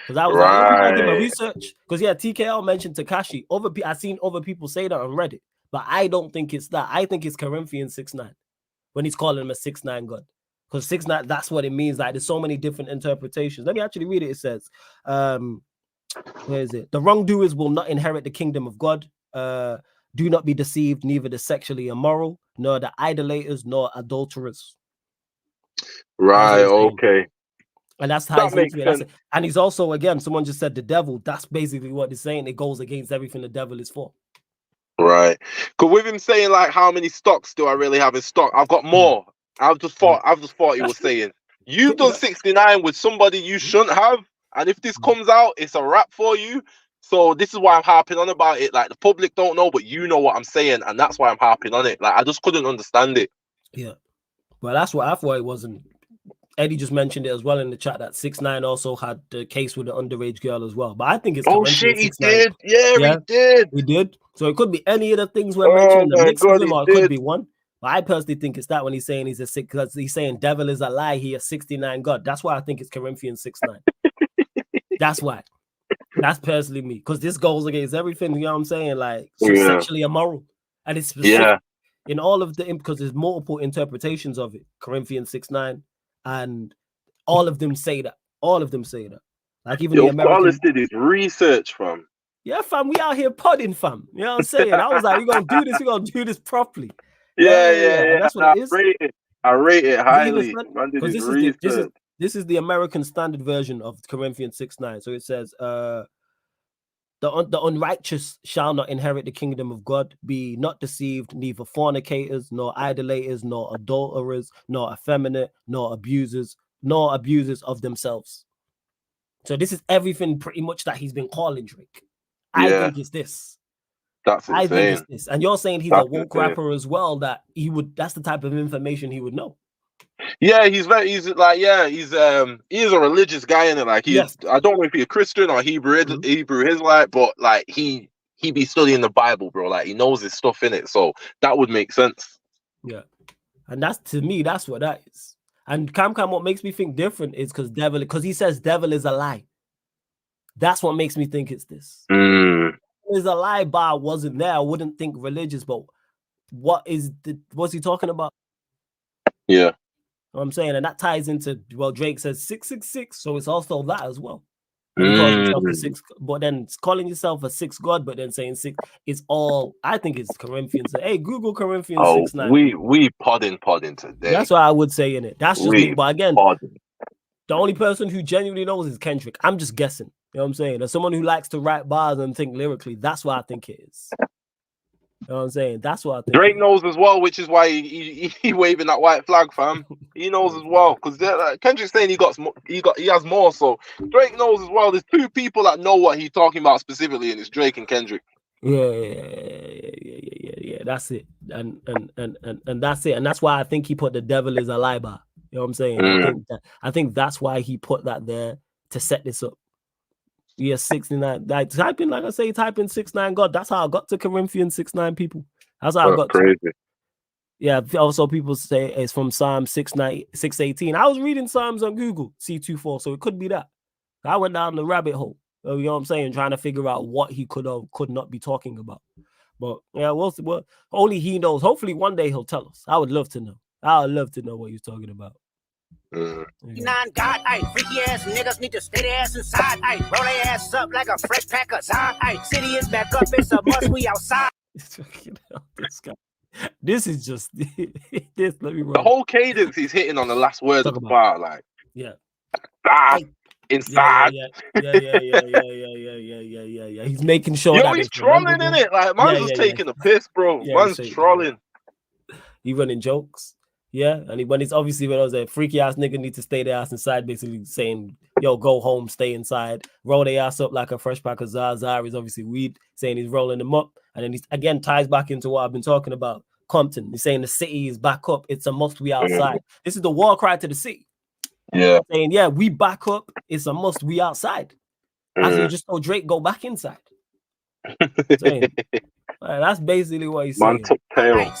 Because I was like, I did my research. Because TKL mentioned Tekashi. I've seen other people say that on Reddit, but I don't think it's that. I think it's Corinthians 6'9" when he's calling him a 6'9" God. Because 6'9", that's what it means. Like there's so many different interpretations. Let me actually read it. It says, where is it? The wrongdoers will not inherit the kingdom of God. Do not be deceived, neither the sexually immoral, nor the idolaters, nor adulterers. Right, okay. And that's how he's into it. And he's also, again, someone just said the devil. That's basically what he's saying. It goes against everything the devil is for. Right. Because with him saying, like, how many stocks do I really have in stock? I've got more. I've just thought he was saying, you've done 69 with somebody you shouldn't have. And if this comes out, it's a wrap for you. So this is why I'm harping on about it. Like the public don't know, but you know what I'm saying, and that's why I'm harping on it. Like I just couldn't understand it. Yeah, well, that's what I thought it wasn't. Eddie just mentioned it as well in the chat that 6ix9ine also had the case with the underage girl as well. But I think it's shit, he did. Yeah, he did. So it could be any of the things we're mentioning, the mix of them, or it could be one. But I personally think it's that when he's saying he's a 6, because he's saying devil is a lie. He a 69 God. That's why I think it's Corinthians 6:9. That's why. That's personally me, because this goes against everything. You know what I'm saying? Like sexually immoral, and it's specific in all of the, because there's multiple interpretations of it. Corinthians 6:9, and all of them say that. All of them say that. Like even the American. Wallace did his research, fam. Yeah, fam. We out here podding, fam. You know what I'm saying? I was like, we're gonna do this. We're gonna do this properly. Yeah. That's what it is. I rate it highly. Because this is the American Standard Version of Corinthians 6:9. So it says, the unrighteous shall not inherit the kingdom of God. Be not deceived, neither fornicators, nor idolaters, nor adulterers, nor effeminate, nor abusers of themselves. So this is everything pretty much that he's been calling Drake. I think it's this. That's insane. I think it's this. And you're saying he's a woke rapper as well, that that's the type of information he would know. Yeah, he is a religious guy in it. Like I don't know if he's a Christian or Hebrew Israelite, but like he he be studying the Bible, bro. Like he knows his stuff in it, so that would make sense. Yeah, and that's, to me, that's what that is. And Cam, what makes me think different is because he says devil is a lie. That's what makes me think it's this. Is a lie bar wasn't there. I wouldn't think religious, but what's he talking about? Yeah. You know what I'm saying, and that ties into, well, Drake says 666, so it's also that as well. And he calls himself the sixth, but then calling yourself a sixth god, but then saying six, it's all, I think it's Corinthians. Hey, Google Corinthians 6:9. We podding today. That's what I would say in it. That's just me. But again, podding. The only person who genuinely knows is Kendrick. I'm just guessing. You know what I'm saying? As someone who likes to write bars and think lyrically, that's what I think it is. You know what I'm saying? That's what I think. Drake knows as well, which is why he waving that white flag, fam. He knows as well, because Kendrick's saying he has more. So Drake knows as well. There's two people that know what he's talking about specifically, and it's Drake and Kendrick. Yeah. That's it. And that's it. And that's why I think he put the devil is a lie bar. You know what I'm saying? I think that's why he put that there to set this up. Yeah, 69. Like type in 6'9" God. That's how I got to Corinthians 6'9" people. That's how I got crazy. to. Yeah, also people say it's from Psalm 618. I was reading Psalms on Google, C24, so it could be that. I went down the rabbit hole. You know what I'm saying? Trying to figure out what he could not be talking about. But yeah, well, only he knows. Hopefully one day he'll tell us. I would love to know. I would love to know what he's talking about. God, freaky ass niggas need to stay their ass inside. Roll their ass up like a fresh pack of Zod. City is back up, it's a must, we outside. This guy. This is just this. Let me run. The whole cadence he's hitting on the last word of the bar, like inside. Yeah. He's making sure that he's trolling in it. Like man's just taking a piss, bro. Man's trolling. He running jokes. Yeah, and when it's obviously when I was a freaky ass nigga need to stay their ass inside, basically saying, yo, go home, stay inside, roll their ass up like a fresh pack of Zar is obviously weed, saying he's rolling them up. And then he again ties back into what I've been talking about. Compton, he's saying the city is back up, it's a must we outside. This is the war cry to the city. Yeah. Saying, yeah, we back up, it's a must we outside. After you just told Drake, go back inside. Saying, that's basically what he's saying. Man took tail.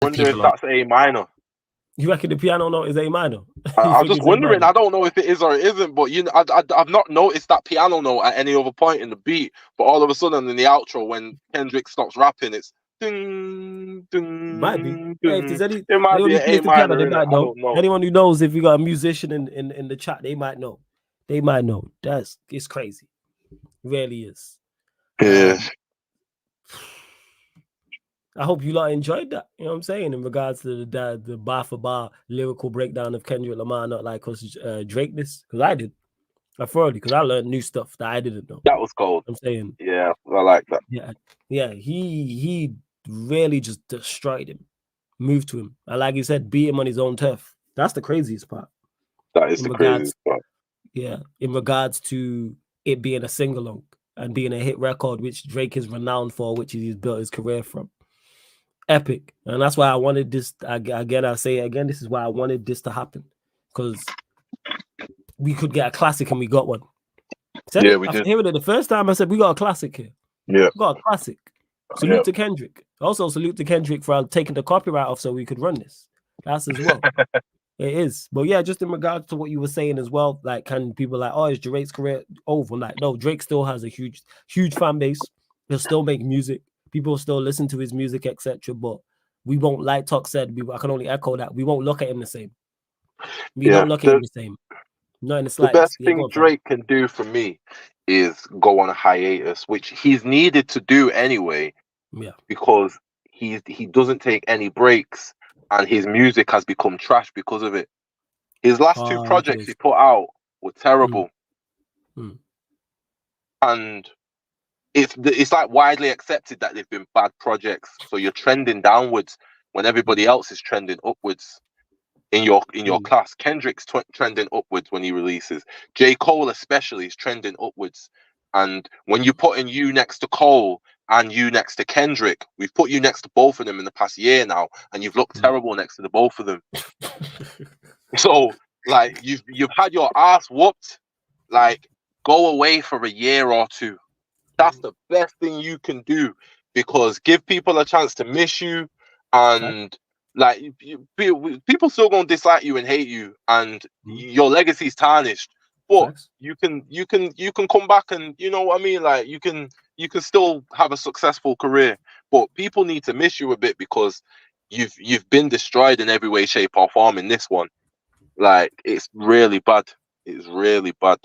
wonder if that's A minor. You reckon the piano note is A minor? I'm just wondering. I don't know if it is or it isn't, but I've not noticed that piano note at any other point in the beat. But all of a sudden, in the outro, when Kendrick stops rapping, it's ding, ding, Might be. ding. Yeah, if there's It might be an A minor. they might I know. don't know. Anyone who knows, if you got a musician in the chat, they might know. They might know. It's crazy. It really is. Yeah. I hope you lot enjoyed that. You know what I'm saying? In regards to the bar for bar lyrical breakdown of Kendrick Lamar, not like us Drake this, because I did. I thoroughly, because I learned new stuff that I didn't know. That was cold. I'm saying. Yeah, I like that. Yeah. He really just destroyed him, moved to him. And like you said, beat him on his own turf. That's the craziest part. That is the craziest part. Yeah, in regards to it being a sing-along and being a hit record, which Drake is renowned for, which he's built his career from. Epic. And that's why I wanted this again. I say it again, this is why I wanted this to happen, because we could get a classic and we got one. We did. Hearing it the first time, I said we got a classic here. Yeah, we got a classic. Salute to Kendrick. Also salute to Kendrick for taking the copyright off so we could run this. That's as well. It is. But yeah, just in regards to what you were saying as well, like, can people like, oh, is Drake's career over? Like, no, Drake still has a huge fan base. He'll still make music. People still listen to his music, etc. But we won't, like Talk said, I can only echo that. We won't look at him the same. We don't look at him the same. Not in the slightest. The best thing Drake can do for me is go on a hiatus, which he's needed to do anyway. Yeah. Because he doesn't take any breaks, and his music has become trash because of it. His last two projects he put out were terrible. And it's like widely accepted that they've been bad projects. So you're trending downwards when everybody else is trending upwards in your class. Kendrick's trending upwards when he releases. J. Cole especially is trending upwards. And when you put in you next to Cole and you next to Kendrick, we've put you next to both of them in the past year now, and you've looked terrible next to the both of them. So like you've had your ass whooped. Like, go away for a year or two. That's the best thing you can do, because give people a chance to miss you, and like people still gonna dislike you and hate you, and your legacy's tarnished. But you can come back, and you know what I mean. Like you can still have a successful career, but people need to miss you a bit, because you've been destroyed in every way, shape, or form in this one. Like, it's really bad. It's really bad.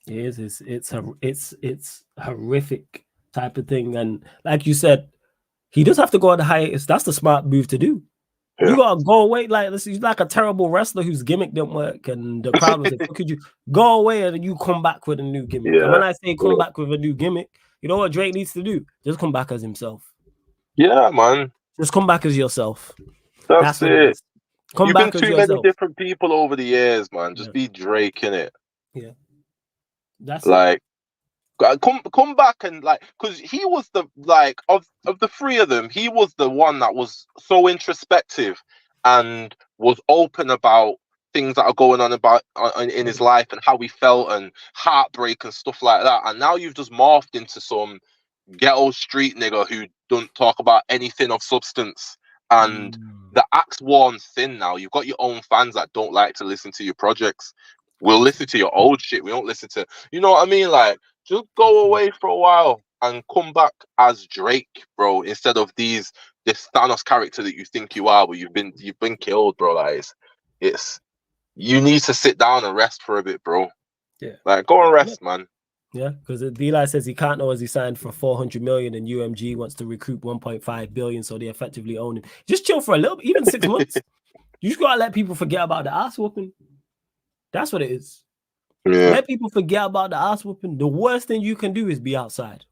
It is. It's horrific type of thing. And like you said, he does have to go on the hiatus. That's the smart move to do. Yeah. You gotta go away. Like, he's like a terrible wrestler whose gimmick didn't work, and the crowd was like, "Could you go away and you come back with a new gimmick?" Yeah. And when I say come back with a new gimmick, you know what Drake needs to do? Just come back as himself. Yeah, man. Just come back as yourself. That's it. Come You've back been as too yourself. many different people over the years, man. Just be Drake, innit? Yeah. That's like it. Come back, and like, because he was the, like, of the three of them, he was the one that was so introspective and was open about things that are going on in his life and how he felt and heartbreak and stuff like that. And now you've just morphed into some ghetto street nigga who don't talk about anything of substance. And the axe worn thin now. You've got your own fans that don't like to listen to your projects. We'll listen to your old shit. We don't listen to, you know what I mean? Like, just go away for a while and come back as Drake, bro, instead of this Thanos character that you think you are, but you've been killed, bro. Like, it's you need to sit down and rest for a bit, bro. Yeah. Like, go and rest, man. Yeah, because Eli says he can't know as he signed for 400 million and UMG wants to recoup 1.5 billion, so they effectively own him. Just chill for a little bit, even 6 months. You just gotta let people forget about the ass whooping. That's what it is. Yeah. Let people forget about the ass whooping. The worst thing you can do is be outside.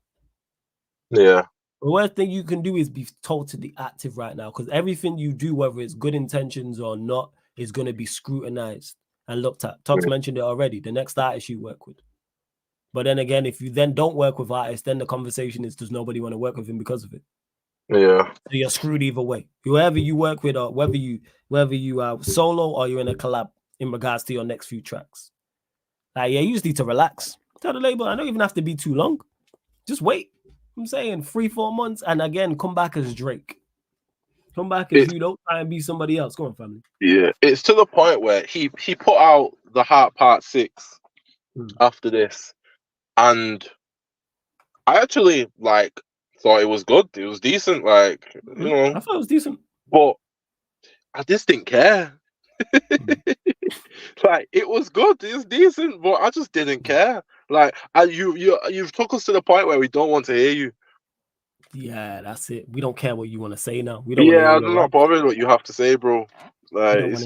Yeah. The worst thing you can do is be totally active right now, because everything you do, whether it's good intentions or not, is going to be scrutinized and looked at. Tox mentioned it already. The next artist you work with. But then again, if you then don't work with artists, then the conversation is, does nobody want to work with him because of it? Yeah. So you're screwed either way. Whoever you work with, or whether you are solo or you're in a collab in regards to your next few tracks. Like, yeah, you just need to relax. Tell the label, I don't even have to be too long. Just wait. I'm saying 3-4 months, and again, come back as Drake. Come back as you. Don't try and be somebody else. Go on, family. Yeah, it's to the point where he put out the Heart Part 6 after this, and I actually like thought it was good. It was decent, like you know. I thought it was decent, but I just didn't care. Like it was good, it was decent, but I just didn't care. Like you've took us to the point where we don't want to hear you. Yeah, that's it. We don't care what you want to say now. We don't. Yeah, I'm not bothered what you have to say, bro. Like it's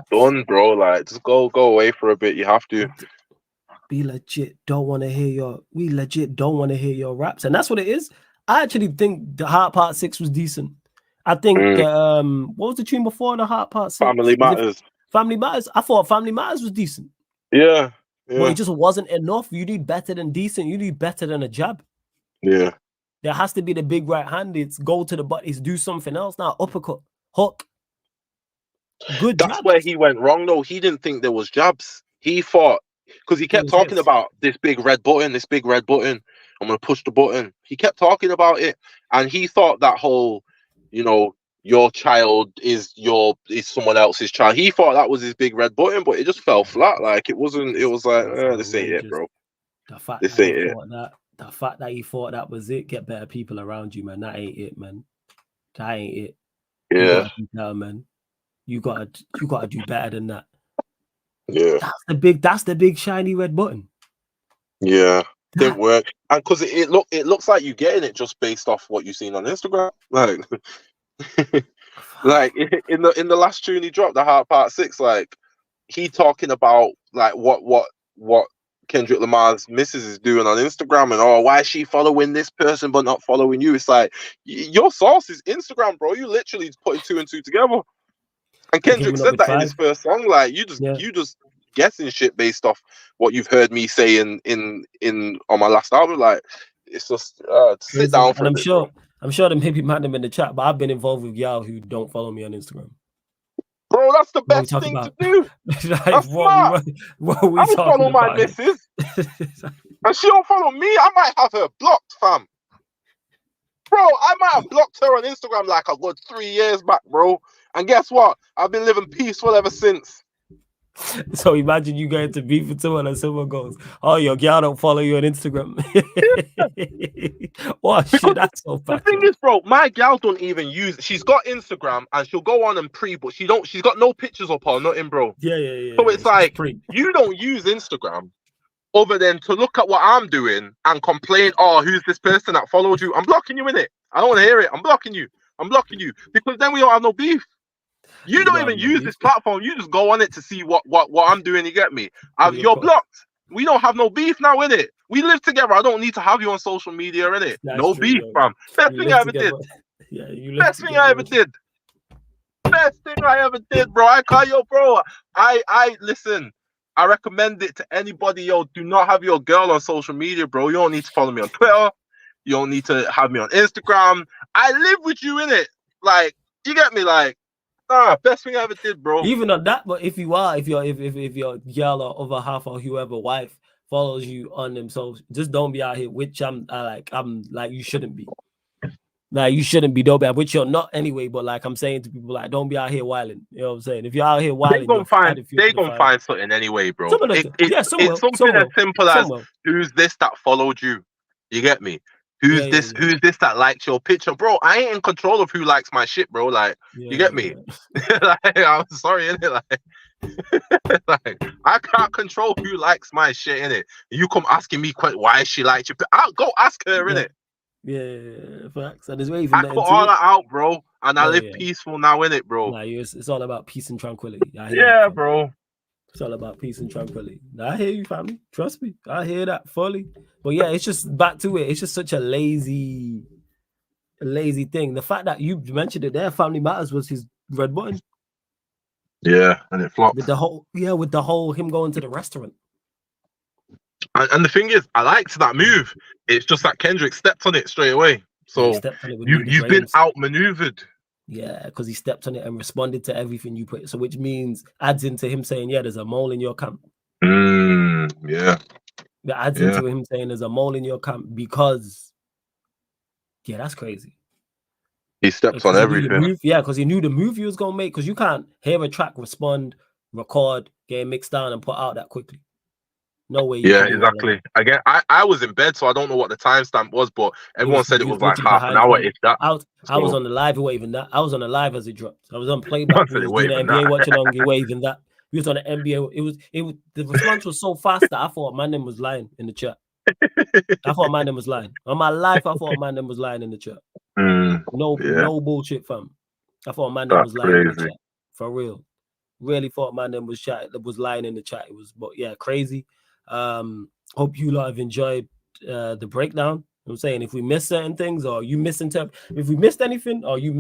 done, bro. Like just go away for a bit. You have to. We legit don't want to hear your. We legit don't want to hear your raps, and that's what it is. I actually think the Heart Part 6 was decent. I think what was the tune before the Heart Part 6? Family Matters. Family Matters. I thought Family Matters was decent. Yeah. But it just wasn't enough. You need better than decent. You need better than a jab. Yeah. There has to be the big right hand. It's go to the butt. It's do something else now. Uppercut, hook. Good. That's where he went wrong, though. He didn't think there was jabs. He thought because he kept talking about this big red button. I'm gonna push the button. He kept talking about it, and he thought that whole, you know, your child is someone else's child. He thought that was his big red button, but it just fell flat. Like it wasn't. It was like this ain't it, bro. This ain't it. The fact that he thought that was it, get better people around you, man. That ain't it, man. That ain't it. Yeah, man. You gotta do better than that. Yeah, that's the big shiny red button. Yeah, didn't work, and because it looks like you getting it just based off what you've seen on Instagram, like, like in the last tune he dropped, the Heart Part 6, like he talking about like what Kendrick Lamar's missus is doing on Instagram, and why is she following this person but not following you? It's like your source is Instagram, bro. You literally putting 2 and 2 together. And Kendrick said that in his first song. Like you just guessing shit based off what you've heard me say in on my last album. Like it's just sit down for and I'm sure them hippie man them in the chat, but I've been involved with y'all who don't follow me on Instagram. Bro, that's the best thing to do. Like, that's smart. What we I don't follow my missus. And she don't follow me. I might have her blocked, fam. Bro, I might have blocked her on Instagram like a good 3 years back, bro. And guess what? I've been living peaceful ever since. So imagine you going to beef with someone and someone goes, "Oh, your girl don't follow you on Instagram." What shit? That's so bad. The thing is, bro, my gal don't even use. She's got Instagram and she'll go on and but she don't. She's got no pictures up or nothing, bro. Yeah. So it's like you don't use Instagram other than to look at what I'm doing and complain. Oh, who's this person that followed you? I'm blocking you in it. I don't want to hear it. I'm blocking you because then we don't have no beef. You don't even use this platform. You just go on it to see what I'm doing. You get me? You're blocked. We don't have no beef now, in it. We live together. I don't need to have you on social media, in it. No beef, fam. Best thing I ever did. Yeah, Best thing I ever did. Best thing I ever did, bro. I call yo, bro. I listen. I recommend it to anybody. Yo, do not have your girl on social media, bro. You don't need to follow me on Twitter. You don't need to have me on Instagram. I live with you, in it. Like, you get me? Like, best thing I ever did, bro. Even on that, but if your girl or other half or whoever wife follows you on them, so just don't be out here, which I'm like you shouldn't be. Like you shouldn't be, don't be, which you're not anyway. But like I'm saying to people, like don't be out here wilding. You know what I'm saying? If you're out here wilding, they gonna find something anyway, bro. It's something as simple as who's this that followed you. You get me? Who's this? Yeah. Who's this that liked your picture, bro? I ain't in control of who likes my shit, bro. Like, you get me? Like, I'm sorry, innit? Like, I can't control who likes my shit, innit? You come asking me why she liked you. I'll go ask her, innit? Yeah, facts. And there's way I put all that out, bro, and I live peaceful now, innit, bro? Nah, it's all about peace and tranquility. Yeah, bro. It's all about peace and tranquility. I hear you, family. Trust me. I hear that fully. But yeah, it's just back to it. It's just such a lazy thing. The fact that you mentioned it there, Family Matters was his red button. Yeah, and it flopped. With the whole him going to the restaurant. And the thing is, I liked that move. It's just that Kendrick stepped on it straight away. So you've been outmaneuvered. Yeah, because he stepped on it and responded to everything you put. So which means adds into him saying, yeah, there's a mole in your camp. Yeah. That adds into him saying there's a mole in your camp because, yeah, that's crazy. He stepped on Because he knew the everything. move, yeah, because he knew the move he was gonna make. Because you can't hear a track, respond, record, get it mixed down, and put out that quickly. No way. Yeah, exactly. Again, I was in bed, so I don't know what the timestamp was, but everyone said it was like half an hour, if that. I was on the live, it wasn't even that. I was on the live as it dropped. I was on playback. We was doing the NBA watching on, it wasn't even that. We was on the NBA. It was the response was so fast that I thought my name was lying in the chat. I thought my name was lying. On my life, I thought my name was lying in the chat. No bullshit, fam. I thought my name was lying in the chat. For real. Really thought my name was lying in the chat. It was, but yeah, crazy. Hope you lot have enjoyed the breakdown. I'm saying if we miss certain things or you if we missed anything or you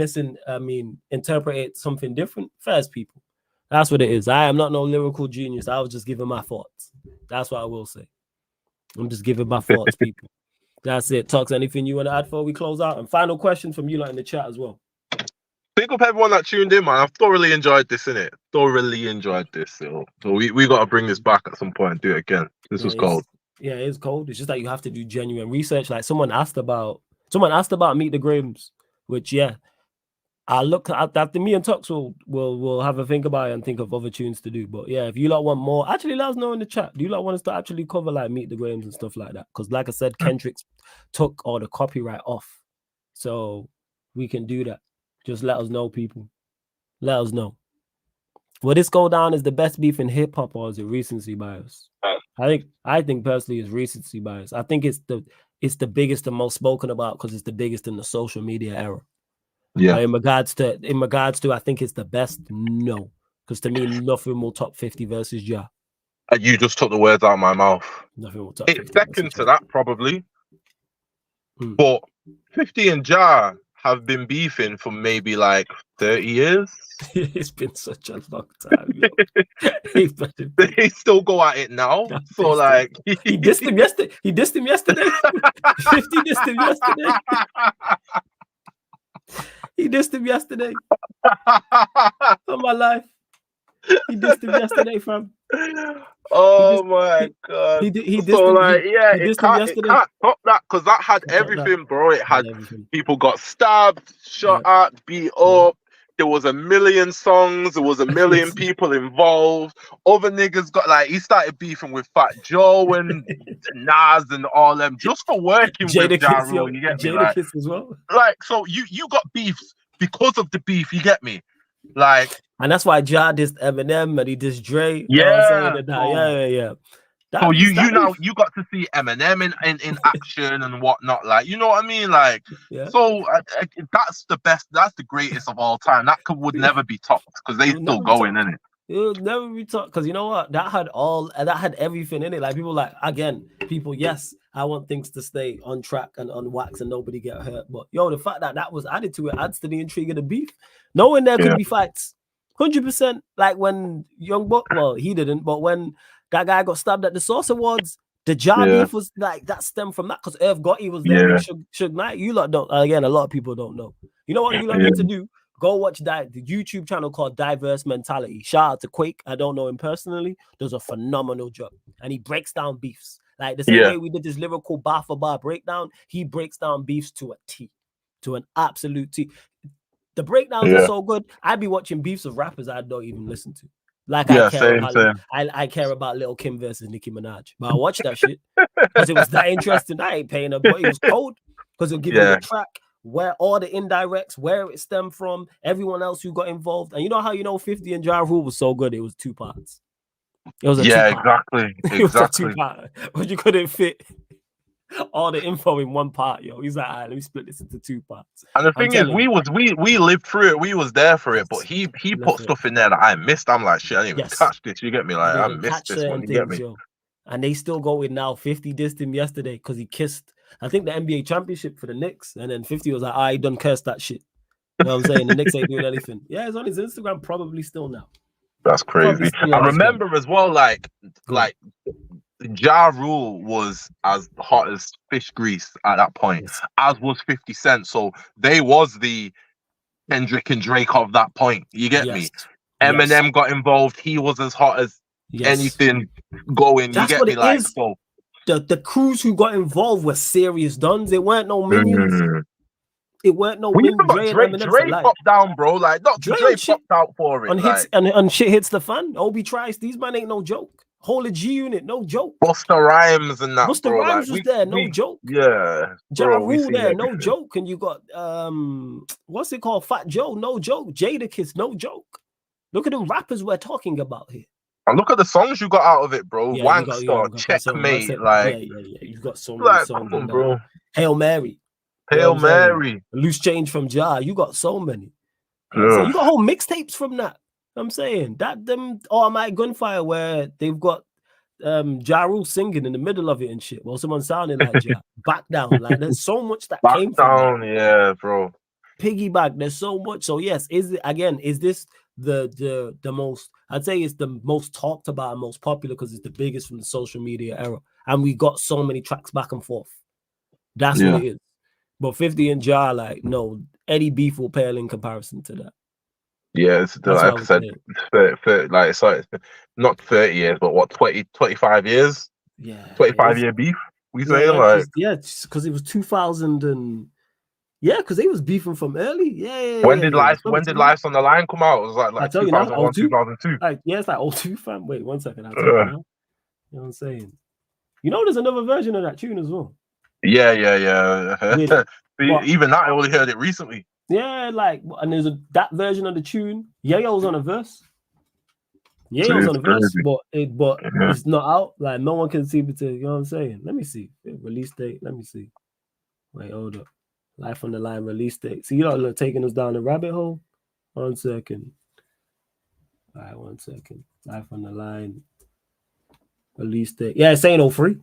interpret something different, first people. That's what it is. I am not no lyrical genius. I was just giving my thoughts. That's what I will say. I'm just giving my thoughts, people. That's it. Talks, anything you want to add before we close out? And final question from you lot in the chat as well. Big up everyone that tuned in, man. I've thoroughly enjoyed this, innit? Thoroughly enjoyed this. So we got to bring this back at some point and do it again. This was cold. Yeah, it is cold. It's just that you have to do genuine research. Like someone asked about Meet the Grahams, which I'll look at that. Me and Tox will have a think about it and think of other tunes to do. But yeah, if you lot want more, actually let us know in the chat. Do you lot want us to actually cover like Meet the Grahams and stuff like that? Because like I said, Kendrick took all the copyright off, so we can do that. Just let us know, people. Let us know. Will this go down as the best beef in hip hop, or is it recency bias? I think personally it's recency bias. I think it's the biggest and most spoken about because it's the biggest in the social media era. Yeah. In regards to, I think it's the best. No, because to me, nothing will top 50 versus Ja. You just took the words out of my mouth. Nothing will top. It's second to that probably, but 50 and Ja have been beefing for maybe like 30 years. It's been such a long time. They still go at it now. So like he dissed him yesterday. 50 dissed him yesterday. He dissed him yesterday. On my life. He dissed him yesterday, fam. Oh my god. He dissed him. It can't top that because that had everything, bro. It had people got stabbed, shot at, beat up. There was a million songs. There was a million people involved. Other niggas got he started beefing with Fat Joe and Nas and all them just for working with Ja Rule. You get me? Jadakiss as well. Like, so you got beefs because of the beef. You get me? Like, and that's why Ja dissed Eminem and he dissed Dre. Yeah. So you got to see Eminem in action and whatnot, like, you know what I mean, like, so that's the best, that's the greatest of all time. That would never be topped because they still going in it. It would never be topped because you know what? That had everything in it. Like people, yes, I want things to stay on track and on wax and nobody get hurt. But the fact that was added to it adds to the intrigue of the beef. Knowing there could be fights, 100%. Like when Young Buck, well, he didn't, but when that guy got stabbed at the Source Awards, the Ja beef was like that stemmed from that because Irv Gotti was there. Suge Knight. You lot don't. Again, a lot of people don't know. You know what you lot need to do? Go watch the YouTube channel called Diverse Mentality. Shout out to Quake. I don't know him personally. Does a phenomenal job, and he breaks down beefs like the same way we did this lyrical bar for bar breakdown. He breaks down beefs to a T, to an absolute T. The breakdowns are so good. I'd be watching beefs of rappers I don't even listen to. Like I care about Lil Kim versus Nicki Minaj, but I watched that shit because it was that interesting. I ain't paying her, but it was cold because it'll give you the track, where all the indirects, where it stemmed from, everyone else who got involved, and you know how 50 and Ja Rule was so good. It was 2 parts. It was a exactly. It was a 2-part, but you couldn't fit all the info in 1 part, yo. He's like, all right, let me split this into 2 parts. And the thing is, we lived through it, we was there for it, but he put stuff in there that I missed. I'm like, shit, I didn't even catch this. You get me? Like, I missed this one. You get me? Yo. And they still go with now. 50 dissed him yesterday because he kissed, I think, the NBA championship for the Knicks, and then 50 was like, I done cursed that shit. You know what I'm saying? The Knicks ain't doing anything. Yeah, it's on his Instagram probably still now. That's crazy. I remember as well, like Ja Rule was as hot as fish grease at that point, as was 50 Cent. So they was the Kendrick and Drake of that point. You get me? Eminem got involved. He was as hot as anything going. That's you get what me? It like is. So the crews who got involved were serious dons. They weren't no minions. It weren't no We win. even got Dre and Dre. Eminem Dre said, like, popped down, bro. Like, Dr. Dre Dre and shit popped out for it. on hits Like, and shit hits the fan. Obi Trice, these man ain't no joke. Whole of G Unit, no joke. Busta Rhymes and that, Busta bro. Rhymes Like, was there, no joke. yeah, Ja bro. We Rule seen there, everything. no joke. And you got what's it called? Fat Joe, no joke. Jadakiss, no joke. Look at them rappers we're talking about here. And look at the songs you got out of it, bro. Yeah, Wankster, Checkmate, like, You've got so many like, songs come in on, there. bro. Hail Mary. Hail Mary. Loose Change from Ja. You got so many. Yeah. You got whole mixtapes from that. I'm saying that them Automatic Gunfire where they've got Ja Rule singing in the middle of it and shit. Well, someone sounding like Ja. Back down. Like there's so much that Back came from down, that. yeah, bro. Piggyback. There's so much. So yes, is this the most? I'd say it's the most talked about and most popular because it's the biggest from the social media era, and we got so many tracks back and forth. That's what it is. But 50 and Ja, like, no, Eddie Beef will pale in comparison to that. Yeah, it's like I said, 30, like, so not 30 years, but what, 20, 25 years? Yeah. 25-year beef, we saying? Like, because it was 2000 and because they was beefing from early. When did Life's on the Line come out? It was like 2001, 2002. It's like 02, fam. Wait, 1 second. I'll tell you now. You know what I'm saying? You know, there's another version of that tune as well. Yeah. But, even that, I only heard it recently. Yeah, like, and there's that version of the tune. Yayo's on a verse. But it's not out. Like, no one can see it. You know what I'm saying? Let me see. Release date. Let me see. Wait, hold up. Life on the Line release date. See, you know, taking us down the rabbit hole. 1 second. All right, 1 second. Life on the Line release date. Yeah, it's saying 03.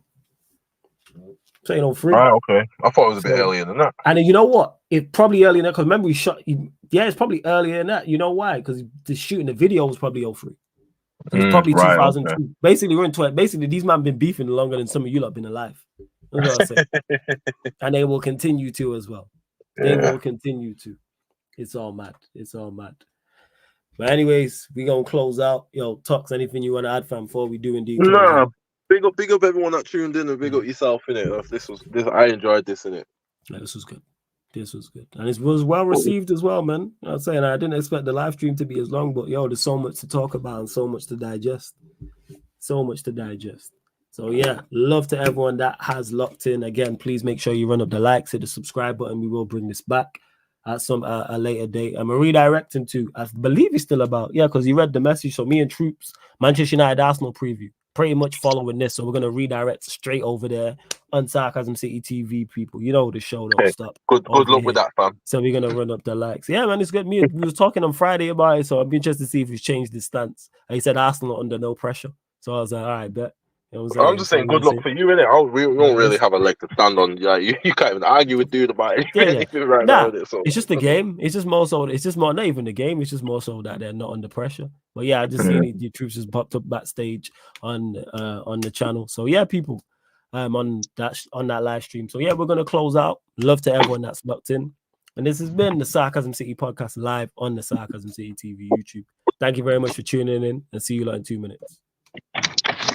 Saying 03. Right, okay. I thought it was a bit earlier than that. And then you know what? It's probably earlier than that because remember we shot. It's probably earlier than that. You know why? Because the shooting the video was probably 03. It's probably 2002. Okay. Basically, we're in 20. Basically, these men been beefing longer than some of you lot been alive. That's what I say. And they will continue to as well. They will continue to. It's all mad. But anyways, we're gonna close out. Yo, Tox, anything you want to add, fam, before we do indeed close out? Big up everyone that tuned in and big up yourself in it. I enjoyed this in it. Yeah, this was good. And it was well received as well, man. I'm saying I didn't expect the live stream to be as long, but yo, there's so much to talk about and so much to digest. So yeah, love to everyone that has locked in. Again, please make sure you run up the likes, hit the subscribe button. We will bring this back at a later date. I'm redirecting to, I believe he's still about, because he read the message. So me and Troops, Manchester United Arsenal preview, pretty much following this. So we're gonna redirect straight over there on Sarcasm City TV, people. You know the show don't stop. Good luck with that, fam. So we're gonna run up the likes. Yeah, man, it's good. We was talking on Friday about it, so I'd be interested to see if he's changed his stance. And he said Arsenal under no pressure. So I was like, all right, bet. You know I'm just saying, good luck for you, innit? We don't really have a leg to stand on. Yeah, you can't even argue with dude about anything right now. So. It's just the game. It's just more so. It's just more not even the game. It's just more so that they're not under pressure. But yeah, I just seen the Troops has popped up backstage on the channel. So yeah, people, on that live stream. So yeah, we're gonna close out. Love to everyone that's locked in. And this has been the Sarcasm City podcast live on the Sarcasm City TV YouTube. Thank you very much for tuning in, and see you lot in 2 minutes.